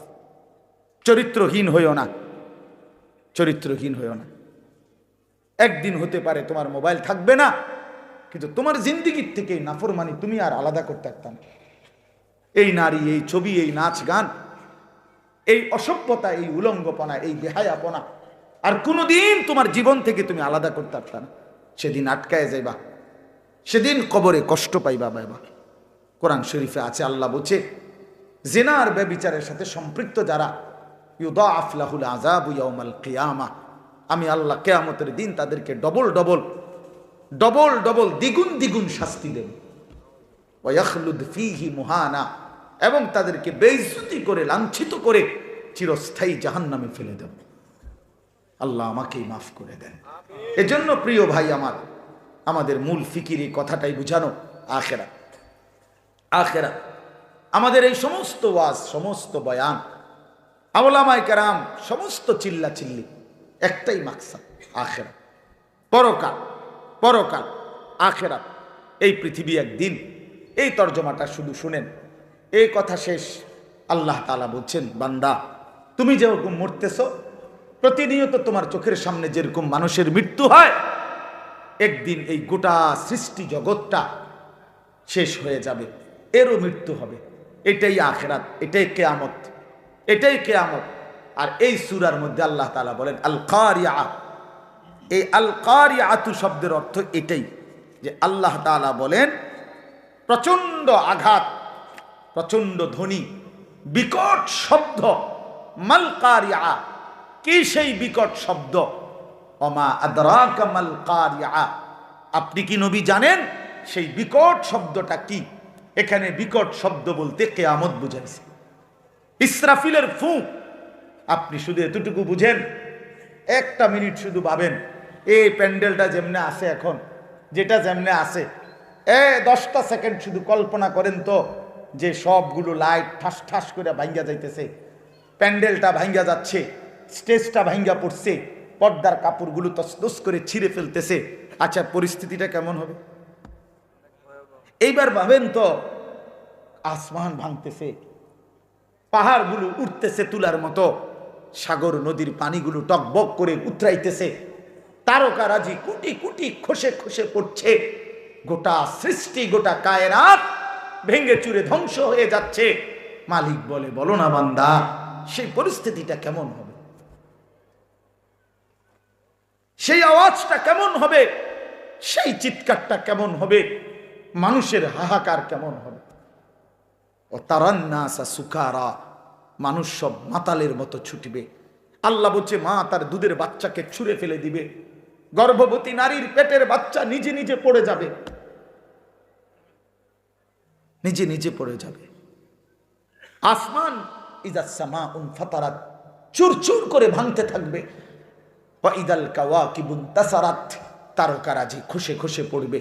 চরিত্রহীন হইও না, চরিত্রহীন হইও না। একদিন হতে পারে তোমার মোবাইল থাকবে না, কিন্তু তোমার জিন্দিগির থেকে নাফরমানি তুমি আর আলাদা করতে পারতাম। এই নারী, এই ছবি, এই নাচ গান, এই অসভ্যতা, এই উলঙ্গপনা, এই বেহায়াপনা আর কোনোদিন তোমার জীবন থেকে তুমি আলাদা করতে পারতাম না। সেদিন আটকায় যাইবা, সেদিন কবরে কষ্ট পাইবা বাবা। কোরআন শরীফে আছে, আল্লাহ বলছে, জিনা আর ব্যভিচারের সাথে সম্পৃক্ত যারা, ইউদাআফ লাহুল আযাবু ইয়াউমাল কিয়ামা, আমি আল্লাহ কিয়ামতের দিন তাদেরকে ডবল ডবল ডবল ডবল দ্বিগুণ দ্বিগুণ শাস্তি দেব। ওয়া ইয়াখলুদ ফীহি মুহানা, এবং তাদেরকে বেইজ্জতি করে, লাঞ্ছিত করে চিরস্থায়ী জাহান্নামে ফেলে দেব। আল্লাহ আমাকেই মাফ করে দেন। এজন্য প্রিয় ভাই আমার, আমাদের মূল ফিকির এই কথাটাই বুঝানো, আখিরাত। আখিরাত আমাদের এই সমস্ত ওয়াজ, সমস্ত বয়ান, উলামায়ে কেরাম সমস্ত চিল্লা চিল্লি, একটাই মাকসাদ, আখিরাত, পরকাল, পরকাল, আখিরাত। এই পৃথিবী একদিন, এই তর্জমাটা শুধু শুনেন, এই কথা শেষ। আল্লাহ তাআলা বলছেন, বান্দা তুমি যেরকম মরতেছ, প্রতিনিয়ত তোমার চোখের সামনে যেরকম মানুষের মৃত্যু হয়, একদিন এই গোটা সৃষ্টি জগৎটা শেষ হয়ে যাবে, এরও মৃত্যু হবে। এটাই আখিরাত, এটাই কিয়ামত, এটাই কিয়ামত। আর এই সূরার মধ্যে আল্লাহ তাআলা বলেন আল কারিয়া। এই আল কারিয়াতু শব্দের অর্থ এটাই যে আল্লাহ তাআলা বলেন প্রচন্ড আঘাত, প্রচন্ড ধ্বনি, বিকট শব্দ। মাল কারিয়া, কি সেই বিকট শব্দ? ওমা আদরাকা মাল কারিয়া, আপনি কি নবী জানেন সেই বিকট শব্দটা কি? এখানে বিকট শব্দ বলতে কিয়ামত বুঝাইছে। ইসরাফিলের ফুঁক, আপনি শুধু এতটুকু বুঝেন, একটা মিনিট শুধু ভাবেন, এই প্যান্ডেলটা যেমনে আছে এখন, যেটা যেমনে আছে, 10টা সেকেন্ড শুধু কল্পনা করেন তো, যে সবগুলো লাইট ঠাস ঠাস করে ভাঙ্গা যাইতেছে, প্যান্ডেলটা ভাঙ্গা যাচ্ছে, স্টেজটা ভাঙ্গা পড়ছে, পর্দার কাপড়গুলো তসতস করে ছিঁড়ে ফেলতেছে। আচ্ছা, পরিস্থিতিটা কেমন হবে? এইবার ভাবেন তো, আসমান ভাঙতেছে, পাহাড়গুলো উঠতেছে তুলার মতো, সাগর নদীর পানিগুলো টকবক করে উতরাইতেছে, তারকারাজি কোটি কোটি খসে খসে পড়ছে, গোটা সৃষ্টি, গোটা কায়নাত ভেঙে চুরে ধ্বংস হয়ে যাচ্ছে। মালিক বলে, বলো না বান্দা, সেই পরিস্থিতিটা কেমন হবে? সেই আওয়াজটা কেমন হবে? সেই চিৎকারটা কেমন হবে? মানুষের হাহাকার কেমন হবে? ও তারান্নাসা সুকারা, মানুষ সব মাতালের মতো ছুটবে। আল্লাহ বলছে, মা তার দুধের বাচ্চাকে ছুঁড়ে ফেলে দিবে, গর্ভবতী নারীর পেটের বাচ্চা নিজে নিজে পড়ে যাবে, নিজে নিজে পড়ে যাবে। আসমান ইদাস সামাউন ফাতারাত, চুরচুর করে ভাঙতে থাকবে। ওয়া ইদাল কাওয়াকিবুন তাসারাত, তারকারাজি খসে খসে পড়বে।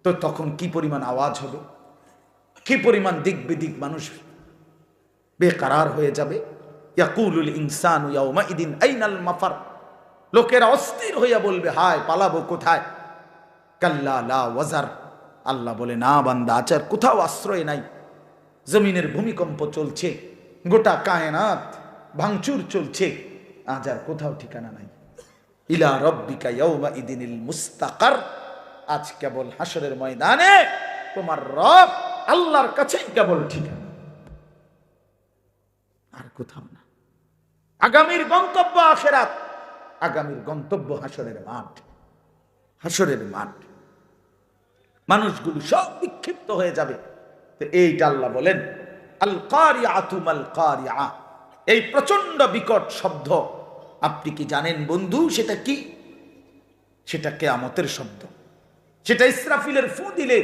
তো তখন কি পরিমাণ আওয়াজ হবে, কি পরিমাণ দিক বিদিক মানুষ বেকারার হয়ে যাবে। ইয়াকুলুল ইনসানু ইয়াউমাইদিন আইনাল মাফার, লোকেরা অস্থির হইয়া বলবে, হায় পালাবো কোথায়? কাল্লা লা ওয়াজার, আল্লাহ বলে, না বান্দা, আচার কোথাও আশ্রয় নাই। জমিনের ভূমিকম্প চলছে, গোটা কায়নাত ভাঙচুর চলছে, আজ আর কোথাও ঠিকানা নাই। ইলা রব্বিকা ইয়াউমাইদিনিল মুস্তাকার, আজ কেবল হাসরের ময়দানে তোমার রব আল্লাহর কাছেই কেবল ঠিকানা, আর কোথাও না। আগামীর গন্তব্য আখিরাত, আগামীর গন্তব্য হাসরের মাঠ। হাসরের মাঠ, মানুষগুলো সব বিক্ষিপ্ত হয়ে যাবে। তো এইটা আল্লাহ বলেন আল কারিয়াতু মাল কারিয়া, এই প্রচন্ড বিকট শব্দ আপনি কি জানেন বন্ধু সেটা কি? সেটা কিয়ামতের শব্দ। সেটা ইসরাফিলের ফু দিলে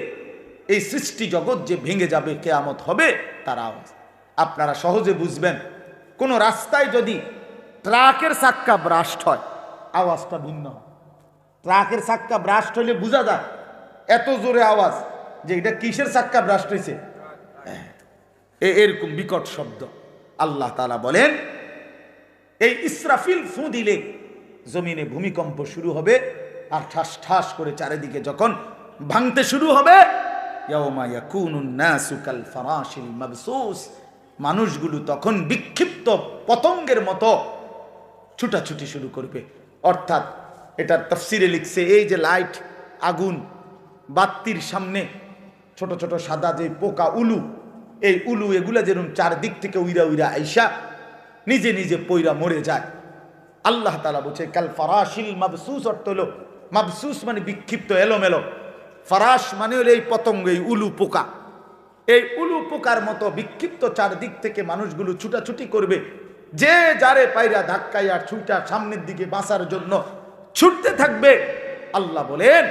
এই সৃষ্টি জগৎ যে ভেঙে যাবে, কিয়ামত হবে, তার আওয়াজ আপনারা সহজে বুঝবেন। কোন রাস্তায় যদি ট্রাকের চাক্কা ব্রাস্ট হয়, আওয়াজটা ভিন্ন হয়। ট্রাকের চাক্কা ব্রাস্ট হলে বোঝা যায়, এত জোরে আওয়াজ যে এটা কিসের চাক্কা ব্রাস্ট হয়েছে, এরকম বিকট শব্দ। আল্লাহ তাআলা বলেন, এই ইসরাফিল ফু দিলে জমিনে ভূমিকম্প শুরু হবে, আর ঠাস ঠাস করে চারিদিকে যখন ভাঙতে শুরু হবে, ইয়াউমা ইয়াকুনুন নাসু কাল ফারাশিল মাবসুস, মানুষগুলো তখন বিক্ষিপ্ত পতঙ্গের মতো ছুটাছুটি শুরু করবে। অর্থাৎ এটার তাফসিরে লিখছে, এই যে লাইট, আগুন, বাতির সামনে ছোট ছোট সাদা যে পোকা, উলু, এই উলু এগুলা যেরকম চারদিক থেকে উইরা উইরা আইসা নিজে নিজে পইরা মরে যায়। আল্লাহ তাআলা বলছে কাল ফারাশিল মাবসুস, অর্থ হলো মাবসুস মানে বিক্ষিপ্ত, এলোমেলো। ফারাশ মানে হলো এই পতঙ্গ, এই উলু পোকা। এই উলু পোকার মতো বিক্ষিপ্ত চারদিক থেকে মানুষগুলো ছুটাছুটি করবে, যে যারে পায়রা ধাক্কাইয়া ছুটা সামনের দিকে বাঁচার জন্য ছুটতে থাকবে। আল্লাহ বলেন,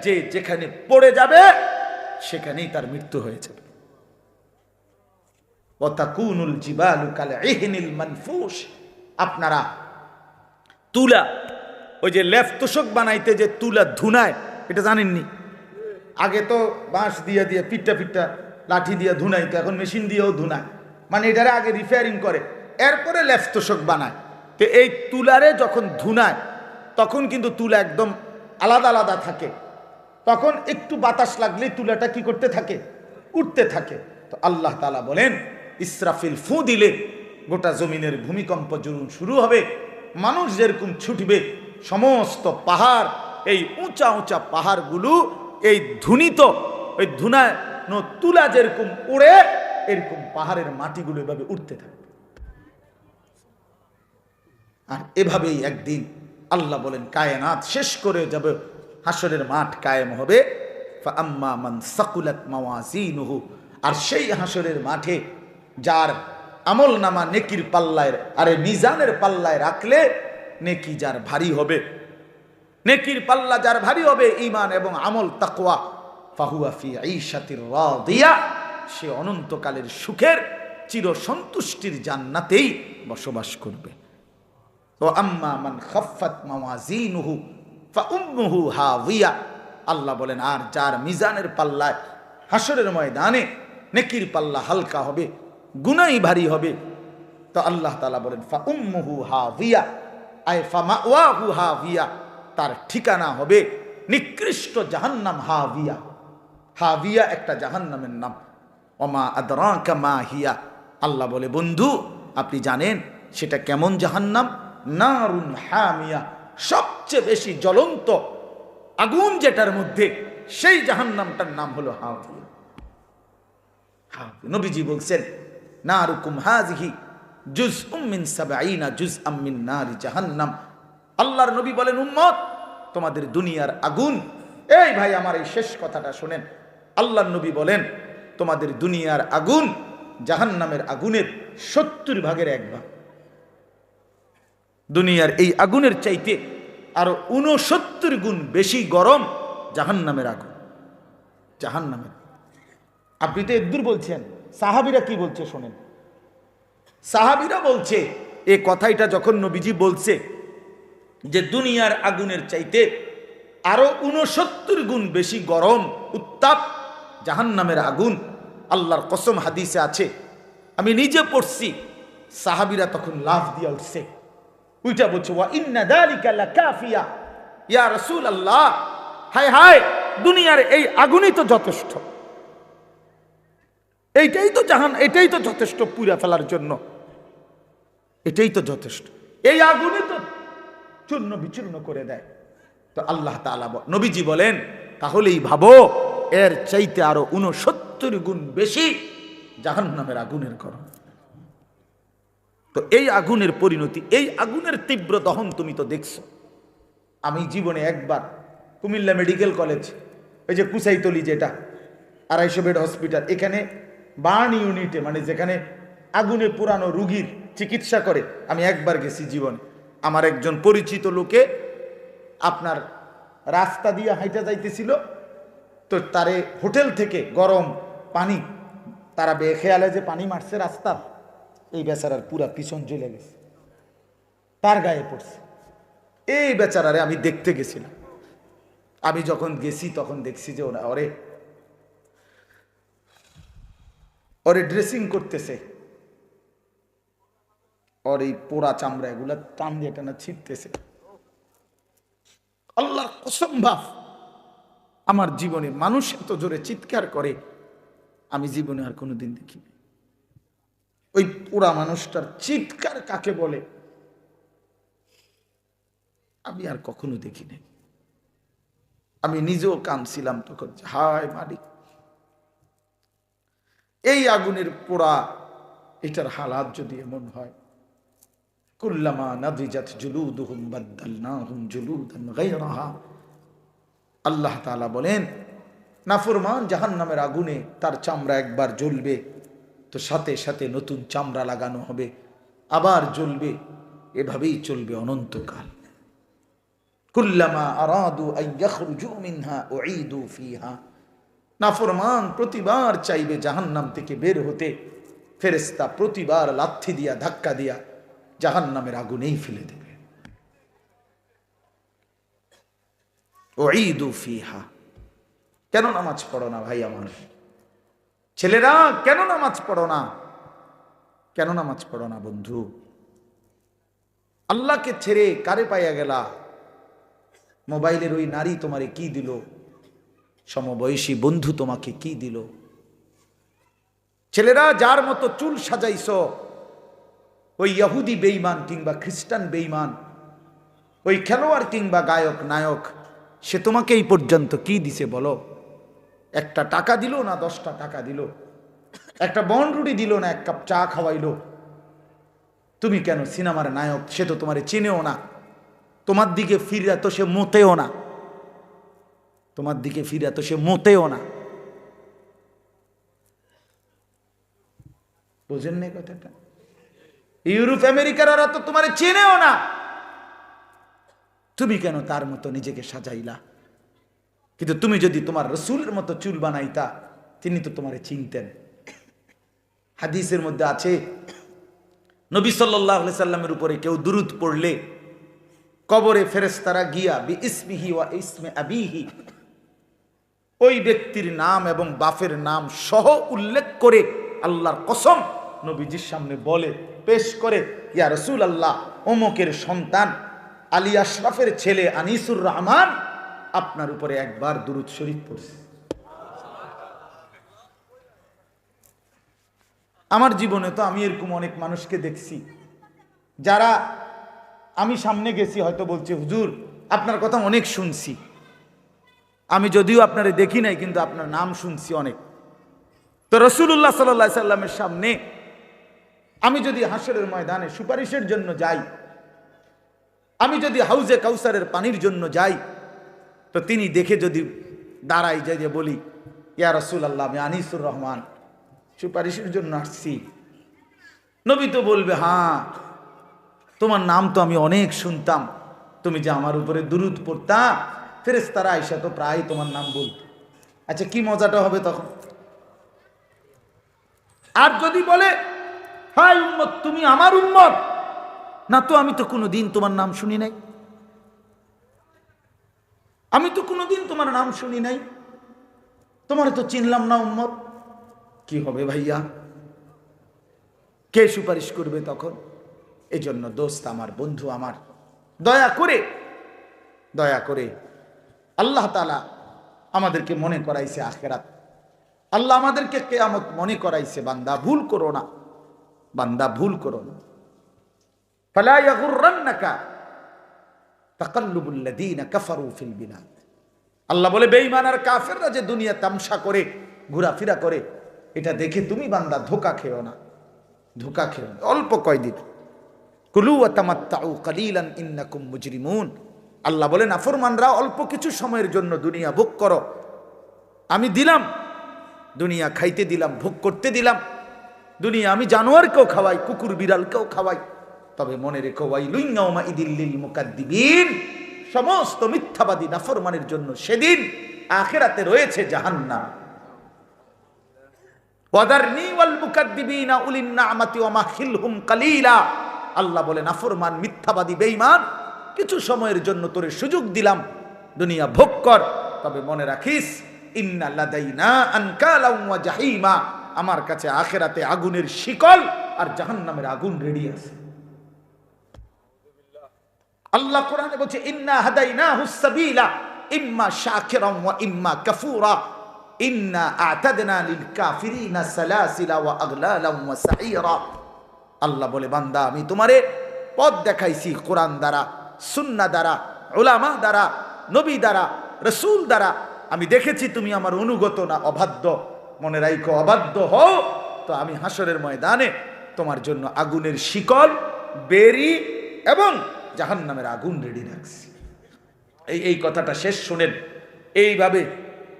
যে যেখানে পড়ে যাবে সেখানেই তার মৃত্যু হয়ে যাবে। ওয়াতাকুনুল জিবালু কাল ইহনিল মানফুশ, আপনারা তুলা, ওই যে লেফ তোষক বানাইতে যে তুলা ধুনায়, এটা জানেননি? আগে তো বাঁশ দিয়ে দিয়ে পিটটা পিটটা লাঠি দিয়ে ধুনাইতো, এখন মেশিন দিয়েও ধুনায়, মানে এটারে আগে রিপেয়ারিং করে, এরপরে লেফ তোষক বানায়। তো এই তুলারে যখন ধুনায় তখন কিন্তু তুলা একদম আলাদা আলাদা থাকে, তখন একটু বাতাস লাগলেই তুলাটা কি করতে থাকে, উঠতে থাকে। তো আল্লাহ তাআলা বলেন, ইসরাফিল ফু দিলে গোটা জমিনের ভূমিকম্প যখন শুরু হবে, মানুষ যেরকম ছুটবে, সমস্ত পাহাড়, এই উঁচা উঁচা পাহাড়গুলো এই ধুনিত, ওই ধুনানো তুলা যেরকম উড়ে, এরকম পাহাড়ের মাটিগুলো এভাবে উঠতে থাকবে। আর এভাবেই একদিন আল্লাহ বলেন কায়নাত শেষ করে যাবে, হাসরের মাঠ কায়েম হবে। ফাআম্মা মান সাকুলাত মাওয়াজিনুহু, আর সেই হাসরের মাঠে যার আমল নামা নেকির পাল্লায়, আরে মিজানের পাল্লায় রাখলে নেকি যার ভারী হবে, নেকির পাল্লা যার ভারী হবে ঈমান এবং আমল তাকওয়া, ফাহুয়া ফি ঈশাতির রাদিয়া, সে অনন্তকালের সুখের চির সন্তুষ্টির জান্নাতেই বসবাস করবে। ও আম্মা মান খাফফাত মাওয়াজিনুহু ফাউম্মুহু হাওয়িয়া, আল্লাহ বলেন আর যার মিজানের পাল্লায় হাসরের ময়দানে নেকির পাল্লা হালকা হবে, গুনাহ ভারী হবে, তো আল্লাহ তাআলা বলেন ফাউম্মুহু হাওয়িয়া, আই ফামাওয়াহু হাওয়িয়া, তার ঠিকানা হবে নিকৃষ্ট জাহান্নাম। হাওয়িয়া, হাওয়িয়া একটা জাহান্নামের নাম। ওমা আদরাকা মা হিয়া, আল্লাহ বলে বন্ধু আপনি জানেন সেটা কেমন জাহান্নাম? নারুন হামিয়া, সবচেয়ে বেশি জ্বলন্ত আগুন যেটার মধ্যে, সেই জাহান্নামটার নাম হলো হাওয়িয়া। নবীজি বলছেন নারুকুম হাযিহি জুজউম মিন ৭০ জুজআম মিন নারি জাহান্নাম। আল্লাহর নবী বলেন উম্মত তোমাদের দুনিয়ার আগুন, এই ভাই আমার এই শেষ কথাটা শুনেন, আল্লাহর নবী বলেন তোমাদের দুনিয়ার আগুন জাহান্নামের আগুনের ৭০ ভাগের ১ ভাগ। দুনিয়ার এই আগুনের চাইতে আরো ৬৯ গুণ বেশি গরম জাহান্নামের আগুন। জাহান্নামের, আপনি তো একদূর বলছেন, সাহাবীরা কি বলছে শোনেন। সাহাবীরা বলছে এই কথাটা যখন নবীজি বলছে যে দুনিয়ার আগুনের চাইতে আরো ৬৯ গুণ বেশি গরম উত্তাপ জাহান্নামের আগুন, আল্লাহর কসম হাদিসে আছে, আমি নিজে পড়ছি, সাহাবীরা তখন লাফ দিয়া উঠছে, উইটা বলছে ওয়া ইন্না যালিকা লাকাফিয়া ইয়া রাসূলুল্লাহ, হায় হায় দুনিয়ার এই আগুনই তো যথেষ্ট, এইটাই তো এটাই তো যথেষ্ট পুড়া ফেলার জন্য, এটাই তো যথেষ্ট, এই আগুনই তো চূর্ণ বিচূর্ণ করে দেয়। তো আল্লাহ তাআলা নবীজি বলেন তাহলেই ভাবো এর চাইতে আরো ৬৯ গুণ বেশি জাহান্নামের আগুনের গরম। তো এই আগুনের পরিণতি, এই আগুনের তীব্র দহন তুমি তো দেখছো। আমি জীবনে একবার কুমিল্লা মেডিকেল কলেজ, এই যে কুসাইতলি যেটা ২৫০ বেড হসপিটাল, এখানে বার্ন ইউনিটে, মানে যেখানে আগুনে পুরানো রুগীর চিকিৎসা করে, আমি একবার গেছি জীবনে। আমার একজন পরিচিত লোকে আপনার রাস্তা দিয়ে হাইটা যাইতেছিল, তো তারে হোটেল থেকে গরম পানি, তারা বেখেয়ালে যে পানি মারছে রাস্তা, এই বেচারার পুরা পিছন জ্বলে গেছে, তার গায়ে পড়ছে। এই বেচারারে আমি দেখতে গেছিলাম। আমি যখন গেছি তখন দেখছি যে ওরা ওরে ড্রেসিং করতেছে, ওর এই পোড়া চামড়া এগুলা টান দিয়ে টানা ছিটতেছে। আল্লাহর কসম ভাব, আমার জীবনে মানুষ এত জোরে চিৎকার করে আমি জীবনে আর কোনোদিন দেখিনি। ওই পুরা মানুষটার চিৎকার কাকে বলে আমি আর কখনো দেখি নাই। আমি নিজেও কাঁদছিলাম তখন, হায় মালিক, এই আগুনের পোড়া এটার হালাত যদি এমন হয়, কুল্লামা নাদিজাত জুলুদুহুম বাদদালনাহুম জুলুদান গায়রাহা। আল্লাহ তাআলা বলেন নাফরমান জাহান্নামের আগুনে তার চামড়া একবার জ্বলবে, তো সাথে সাথে নতুন চামড়া লাগানো হবে, আবার জ্বলবে, এভাবেই চলবে অনন্তকাল। কুল্লামা আরাদু আন ইয়াখরুজু মিনহা উঈদু ফিহা। নাফরমান প্রতিবার চাইবে জাহান্নাম থেকে বের হতে, ফেরেশতা প্রতিবার লাথি দিয়া ধাক্কা দিয়া জাহান্নামের আগুনেই ফেলে দেবে। উঈদু ফিহা। কেন নামাজ পড়ো না ভাই আমার ছেলেরা? কেন নামাজ পড়ো না? কেন নামাজ পড়ো না বন্ধু? আল্লাহকে ছেড়ে কারে পাইয়া গেলা? মোবাইলের ওই নারী তোমারে কি দিল? সমবয়সী বন্ধু তোমাকে কি দিল? ছেলেরা যার মতো চুল সাজাইছো, ওই ইহুদি বেঈমান কিংবা খ্রিস্টান বেঈমান, ওই খেলোয়াড় কিংবা গায়ক নায়ক, সে তোমাকে এই পর্যন্ত কি দিছে বলো? একটা টাকা দিল না 10টা টাকা দিল, একটা বনরুটি দিল না 1 কাপ চা খাওয়াইলো? তুমি কেন সিনেমার নায়ক? সে তো তোমারে চিনেও না, তোমার দিকে ফিরে তো সে মোতেও না, তোমার দিকে ফিরে তো সে মোতেও না। বুঝেন না কথাটা? ইউরোপ আমেরিকারা তো তোমারে চেনেও না, তুমি কেন তার মতো নিজেকে সাজাইলা? কিন্তু তুমি যদি তোমার রসুলের মতো চুল বানাইতা, তিনি তো তোমারে চিনতেন। হাদিসের মধ্যে আছে, নবী সাল্লাল্লাহু আলাইহি সাল্লামের উপরে কেউ দুরূদ পড়লে কবরে ফেরেশতারা গিয়া বিইসমিহি ওয়া ইসমে আবিহি, ওই ব্যক্তির নাম এবং বাপের নাম সহ উল্লেখ করে আল্লাহর কসম নবীজির সামনে বলে, পেশ করে, ইয়া রাসূলুল্লাহ, অমুকের সন্তান আলী আশরাফের ছেলে আনিসুর রহমান আপনার উপরে একবার দুরূদ শরীফ পড়ছে। আমার জীবনে তো আমি এরকম অনেক মানুষকে দেখছি, যারা আমি সামনে গেছি হয়তো বলছে, হুজুর আপনার কথা অনেক শুনছি, আমি যদিও আপনারে দেখি নাই কিন্তু আপনার নাম শুনছি অনেক। তো রাসূলুল্লাহ সাল্লাল্লাহু আলাইহি সাল্লামের সামনে আমি যদি হাসরের ময়দানে সুপারিশের জন্য যাই, আমি যদি হাউজে কাউসারের পানির জন্য যাই, তো তিনি দেখে যদি দাঁড়াই যাই যে বলি, ইয়া রাসূলুল্লাহ, আমি আনিসুর রহমান সুপারিশের জন্য আসছি, নবী তো বলবে, হ্যাঁ তোমার নাম তো আমি অনেক শুনতাম, তুমি যে আমার উপরে দুরূদ পড়তা, ফেরেশতারা আয়েশা তো প্রায় তোমার নাম বলত। আচ্ছা কি মজাটা হবে তখন? আর যদি বলে, হাই উম্মত, তুমি আমার উম্মত, না তো আমি তো কোনোদিন তোমার নাম শুনি নাই, আমি তো কোনোদিন তোমার নাম শুনি নাই, তোমার তো চিনলাম না উম্মত, কি হবে ভাইয়া? কে সুপারিশ করবে তখন? এই জন্য দোস্ত আমার, বন্ধু আমার, দয়া করে আল্লাহ তাআলা আমাদেরকে মনে করাইছে আখিরাত, আল্লাহ আমাদেরকে কিয়ামত মনে করাইছে। বান্দা ভুল করো না, বান্দা ভুল করো না। ফালা ইয়াগুররান্নাকা তাকাল্লুবুল লাযীনা কাফারু ফিল বিলাদ। আল্লাহ বলে, বেঈমান আর কাফেররা যে দুনিয়া তামসা করে ঘোরাফেরা করে, এটা দেখে তুমি বান্দা ধোঁকা খেও না, ধোঁকা খেও না। অল্প কয়দিন, কুলু ওয়া তামাত্তাউ কালিলান ইন্নাকুম মুজরিমুন। আল্লাহ বলে, নাফরমানরা অল্প কিছু সময়ের জন্য দুনিয়া ভোগ করো, আমি দিলাম দুনিয়া, খাইতে দিলাম, ভোগ করতে দিলাম দুনিয়া, আমি জানোয়ারকেও খাওয়াই, কুকুর বিড়ালকেও খাওয়াই, তবে মনে রেখো, ওয়াইলুন ইয়াউমাইদিল লিল মুকাদ্দিবিন, সমস্ত মিথ্যাবাদী নাফরমানের জন্য সেদিন আখিরাতে রয়েছে জাহান্নাম। ওয়াদারনি ওয়াল মুকাদ্দিবিনা উলিন নি'মাতি ওয়া মাহিলহুম কালিলা। আল্লাহ বলে, নাফরমান, মিথ্যাবাদী, বেঈমান, কিছু সময়ের জন্য তোরে সুযোগ দিলাম, দুনিয়া ভোগ কর, তবে মনে রাখিস, ইন্না লাদাইনা আনকালাম ওয়া জাহিমা, আমার কাছে আখিরাতে আগুনের শিকল আর জাহান্নামের আগুন রেডি আছে। আল্লাহ কোরআনে বলছে, ইন্না হাদাইনাহুস সাবিলা ইম্মা শাকিরান ওয়া ইম্মা কাফুরা ইন্না আ'তাদনা লিল কাফিরিনা সালাসিলা ওয়া আগলালান ওয়া সাঈরা। আল্লাহ বলে, বান্দা আমি তোমারে পথ দেখাইছি কোরআন দ্বারা, সুন্নাহ দ্বারা, উলামা দ্বারা, নবী দ্বারা, রাসূল দ্বারা। আমি দেখেছি তুমি আমার অনুগত না, অবাধ্য। মনে রাখো, অবাধ্য হও তো আমি হাসরের ময়দানে তোমার জন্য আগুনের শিকল, বেরি এবং জাহান্নামের আগুন রেডি রাখছি। এই কথাটা শেষ শুনেন, এইভাবে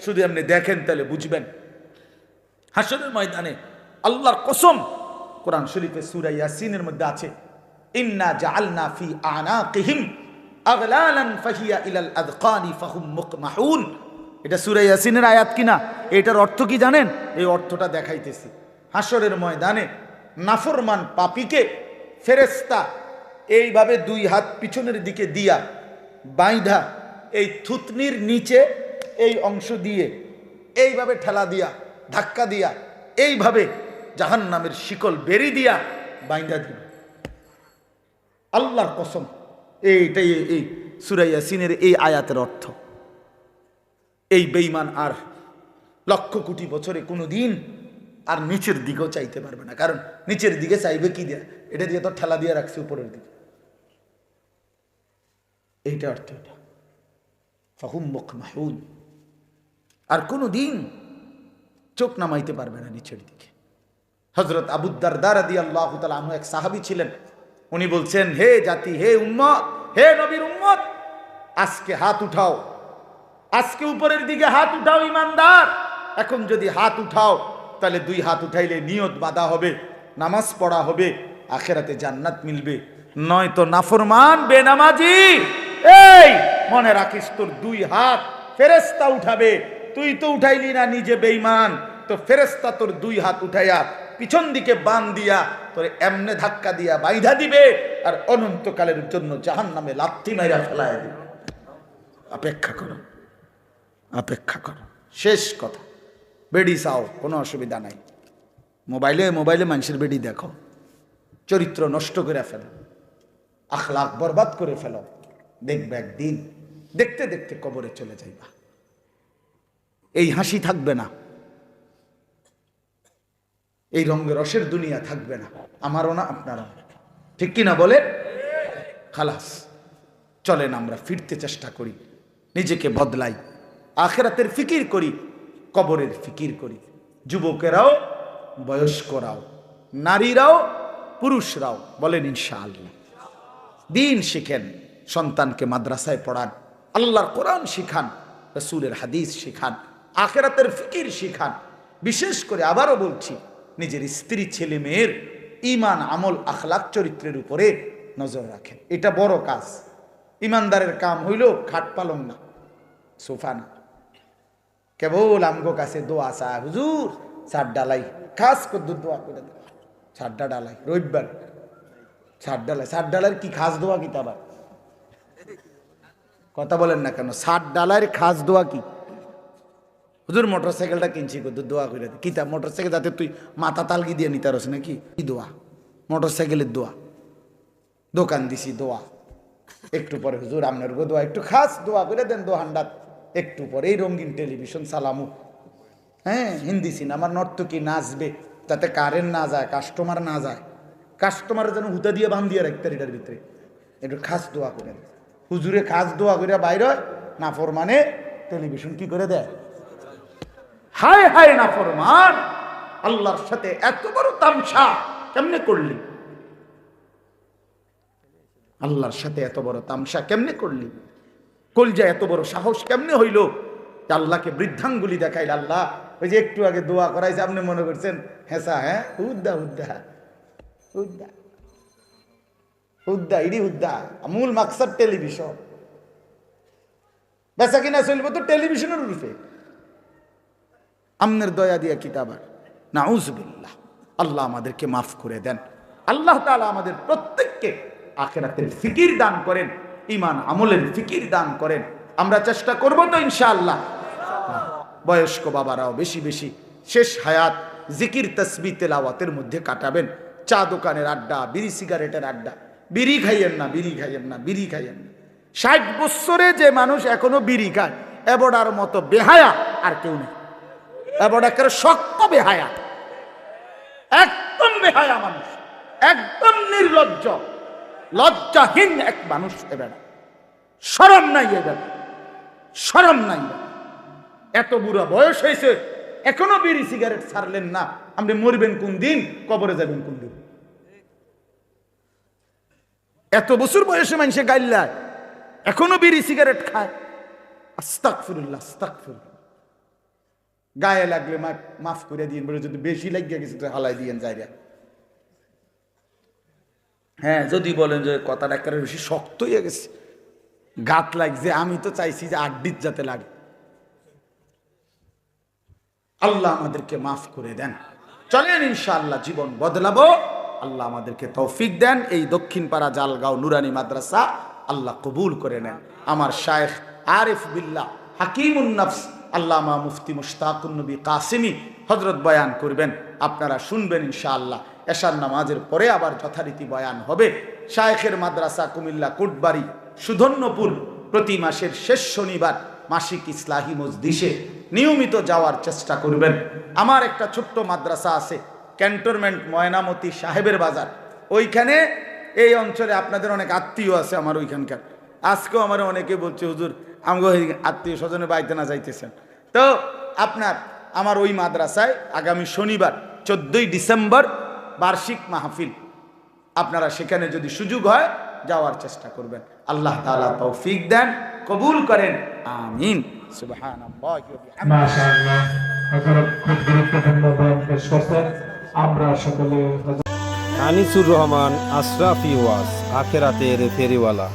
শুধু আপনি দেখেন তাহলে বুঝবেন। হাসরের ময়দানে আল্লাহর কসম, কোরআন শরীফে সূরা ইয়াসিনের মধ্যে আছে, ইন্না জাআলনা ফি আনাকিহিম আগলালান ফাহিয়া ইলাল আযকানি ফাহুম মুকমাহুন। এটা সূরা ইয়াসিনের আয়াত কিনা? এটার অর্থ কি জানেন? এই অর্থটা দেখাইতেছি। হাসরের ময়দানে নাফরমান পাপীকে ফেরেশতা এইভাবে 2 হাত পিছনের দিকে দিয়া বাইধা, এই থুতনির নিচে এই অংশ দিয়ে এইভাবে ঠেলা দিয়া, ধাক্কা দিয়া, এইভাবে জাহান্নামের শিকল বেরি দিয়া বাইন্ধা দিবে। আল্লাহর কসম, এইটাই এই সূরা ইয়াসিনের এই আয়াতের অর্থ। এই বেঈমান আর লক্ষ কোটি বছরে কোনোদিন আর নিচের দিকেও চাইতে পারবে না, কারণ নিচের দিকে চাইবে কি দিয়ে, এটা দিয়ে তো ঠেলা দিয়ে রাখছে উপরের দিকে। এইটা অর্থ এটা, ফাহুম মুকমাহুন। আর কোনো দিন চোখ নামাইতে পারবে না নিচের দিকে। হযরত আবু দারদা রাদিয়াল্লাহু তাআলা আনহু এক সাহাবী ছিলেন। উনি বলছেন, হে জাতি, হে উম্মত, হে নবীর উম্মত, আজকে হাত উঠাও, আজকে উপরের দিকে হাত উঠাও ইমানদার। এখন যদি হাত উঠাও তাহলে দুই হাত উঠাইলে নিয়ত বাঁধা হবে, নামাজ পড়া হবে, আখেরাতে জান্নাত মিলবে। নয়তো নাফরমান বেনামাজি, এই মনে রাখিস তোর দুই হাত ফেরেশতা উঠাবে। তুই তো উঠাইলি না, নিজে বেঈমান, তো ফেরেশতা তোর দুই হাত উঠাইয়া পিছন দিকে বান দিয়া তোর এমনে ধাক্কা দিয়া বাইধা দিবে, আর অনন্তকালের জন্য জাহান্নামে লাথি মাইরা ফেলায় দিবে। অপেক্ষা করো, অপেক্ষা করো। শেষ কথা, বেডি চাও, কোনো অসুবিধা নাই। মোবাইলে মোবাইলে মানুষের বেডি দেখো, চরিত্র নষ্ট করে ফেলো, আখলাক বরবাদ করে ফেলো, দেখবে একদিন দেখতে দেখতে কবরে চলে যাইবা। এই হাসি থাকবে না, এই রঙের রসের দুনিয়া থাকবে না, আমারও না আপনারও, ঠিক কিনা বলে? খালাস, চলেন আমরা ফিরতে চেষ্টা করি, নিজেকে বদলাই, আখিরাতের ফিকির করি, কবরের ফিকির করি। যুবকেরাও, বয়স্করাও, নারীরাও, পুরুষরাও বলেন ইনশাআল্লাহ। দিন শিখেন, সন্তানকে মাদ্রাসায় পড়ান, আল্লাহর কোরআন শিখান, রাসূলের হাদিস শিখান, আখিরাতের ফিকির শিখান। বিশেষ করে আবারও বলছি, নিজের স্ত্রী, ছেলে মেয়ের ঈমান, আমল, আখলাক, চরিত্রের উপরে নজর রাখেন। এটা বড় কাজ। ইমানদারের কাম হইল খাট পালং না, সোফা না। কেবল আমগো কাছে দোয়া চায়, হুজুর ছাদ ডালাই, খাস করে দোয়া করে দেওয়া, ছাদটা ডালাই রবিবার, ছাদ ডালাই। ছাদ ডালার কি খাস দোয়া কি? আবার কথা বলেন না কেন? ছাদ ডালার খাস দোয়া কি? হুজুর মোটর সাইকেলটা কিনছি, দোয়া করে দে। কিতাব মোটর সাইকেল যাতে তুই মাথা তালগি দিয়ে নিতে পারস নাকি? কি দোয়া? মোটর সাইকেলের দোয়া। দোকান দিছি দোয়া, একটু পরে হুজুর আপনার গো দোয়া, একটু খাস দোয়া করে দেন দোহান্ডাত। একটু পরে এই রঙিন টেলিভিশন চালামু, হ্যাঁ, হিন্দি সিনেমা, নর্তকী নাচবে, যাতে কারেন্ট না যায়, কাস্টমার না যায়, কাস্টমারের যেন হুতা দিয়ে বান্ধিয়ে রাখতে এটার ভিতরে। একটু খাস দোয়া করে দেন। হুজুরে খাস দোয়া করে বাইর হয়, নাফরমানে টেলিভিশন কি করে দেয়। হায় হায় নাফরমান, আল্লাহর সাথে এত বড় তামসা কেমনে করলি? আল্লাহর সাথে এত বড় তামসা কেমনে করলি? কলজা এত বড় সাহস কেমনে হইল আল্লাহকে বৃদ্ধাঙ্গুলি দেখাইল? আল্লাহ ওই যে একটু আগে দোয়া করাইছে, আপনি মনে করছেন হেসা? হ্যাঁ, হুদ্দা হুদ্দা হুদ্দা হুদ্দা, ইডি হুদ্দা। মূল মাকসাদ টেলিভিশন, বেচা কিনা চলবো তো টেলিভিশনের রূপে। আমনের দয়া দিয়া কিতাবার নাউজুবিল্লাহ। আল্লাহ আমাদেরকে মাফ করে দেন। আল্লাহ তাআলা আমাদের প্রত্যেককে আখিরাতের ফিকির দান করেন, ঈমান আমলের ফিকির দান করেন। আমরা চেষ্টা করব তো ইনশাআল্লাহ। বয়স্ক বাবারাও বেশি বেশি শেষ হায়াত জিকির, তাসবিহ, তেলাওয়াতের মধ্যে কাটাবেন। চা দোকানের আড্ডা, বিড়ি সিগারেটের আড্ডা, বিড়ি খাইয়েন না, বিড়ি খাইয়েন না, বিড়ি খাইয়েন না। 60 বছরে যে মানুষ এখনো বিড়ি খায়, এবড়ার মতো বেহায়া আর কেউ নেই। এবড়া করে শক্ত বেহায়া, একদম বেহায়া মানুষ, একদম নির্লজ্জ, লজ্জাহীন এক মানুষ। এবার শরম নাই, এবার শরম নাই। এত বুড়া বয়স হয়েছে এখনো বিড়ি সিগারেট ছাড়লেন না। আপনি মরবেন কোন দিন, কবরে যাবেন কোন দিন? এত বছর বয়সে মানুষে গাইল্লায় এখনো বিড়ি সিগারেট খায়। আস্তাগফিরুল্লাহ, আস্তাগফিরুল্লাহ। গায়ে লাগলে মাফ করে দিন, বলে যদি বেশি লাগিয়ে গেছে তো হালাই দিয়েন জায়গা। হ্যাঁ, যদি বলেন যে কথাটা একটা বেশি শক্ত হয়ে গেছে, গাত লাগছে, আমি তো চাইছি যে আড্ডিত যাতে লাগে। আল্লাহ আমাদেরকে মাফ করে দেন। চলেন ইনশাআল্লাহ জীবন বদলাবো। আল্লাহ আমাদেরকে তৌফিক দেন। এই দক্ষিণ পাড়া জালগাঁও নুরানি মাদ্রাসা আল্লাহ কবুল করে নেন। আমার শায়েখ আরিফ বিল্লাহ হাকিমুন নফস আল্লামা মুফতি মুশতাকুন নবী কাসিমি হযরত বয়ান করবেন, আপনারা শুনবেন ইনশাআল্লাহ। এশার নামাজের পরে আবার যথারীতি বয়ান হবে। শায়েখের মাদ্রাসা কুমিল্লা কোটবাড়ি সুধন্যপুর প্রতি মাসের শেষ শনিবার মাসিক ইসলাহি মজলিসে নিয়মিত যাওয়ার চেষ্টা করবেন। আমার একটা ছোট্ট মাদ্রাসা আছে ক্যান্টনমেন্ট ময়নামতি সাহেবের বাজার, ওইখানে এই অঞ্চলে আপনাদের অনেক আত্মীয় আছে আমার ওইখানকার। আজকেও আমার অনেকে বলছে হুজুর আমগো আত্মীয় স্বজনের বাড়িতে না যাইতেছেন। তো আপনার আমার ওই মাদ্রাসায় আগামী শনিবার 14ই ডিসেম্বর বার্ষিক মাহফিল, আপনারা সেখানে যদি সুযোগ হয় যাওয়ার চেষ্টা করবেন। আল্লাহ তাআলা তৌফিক দেন, কবুল করেন, আমিন। সুবহানাল্লাহি ওয়া বিহামদিহি। মাশাআল্লাহ, হযরত খুব গুরুত্বপূর্ণ বয়ান পেশ করছেন। আমরা সকলে আনিসুর রহমান আশরাফি ওয়াজ, আখেরাতের ফেরিওয়ালা।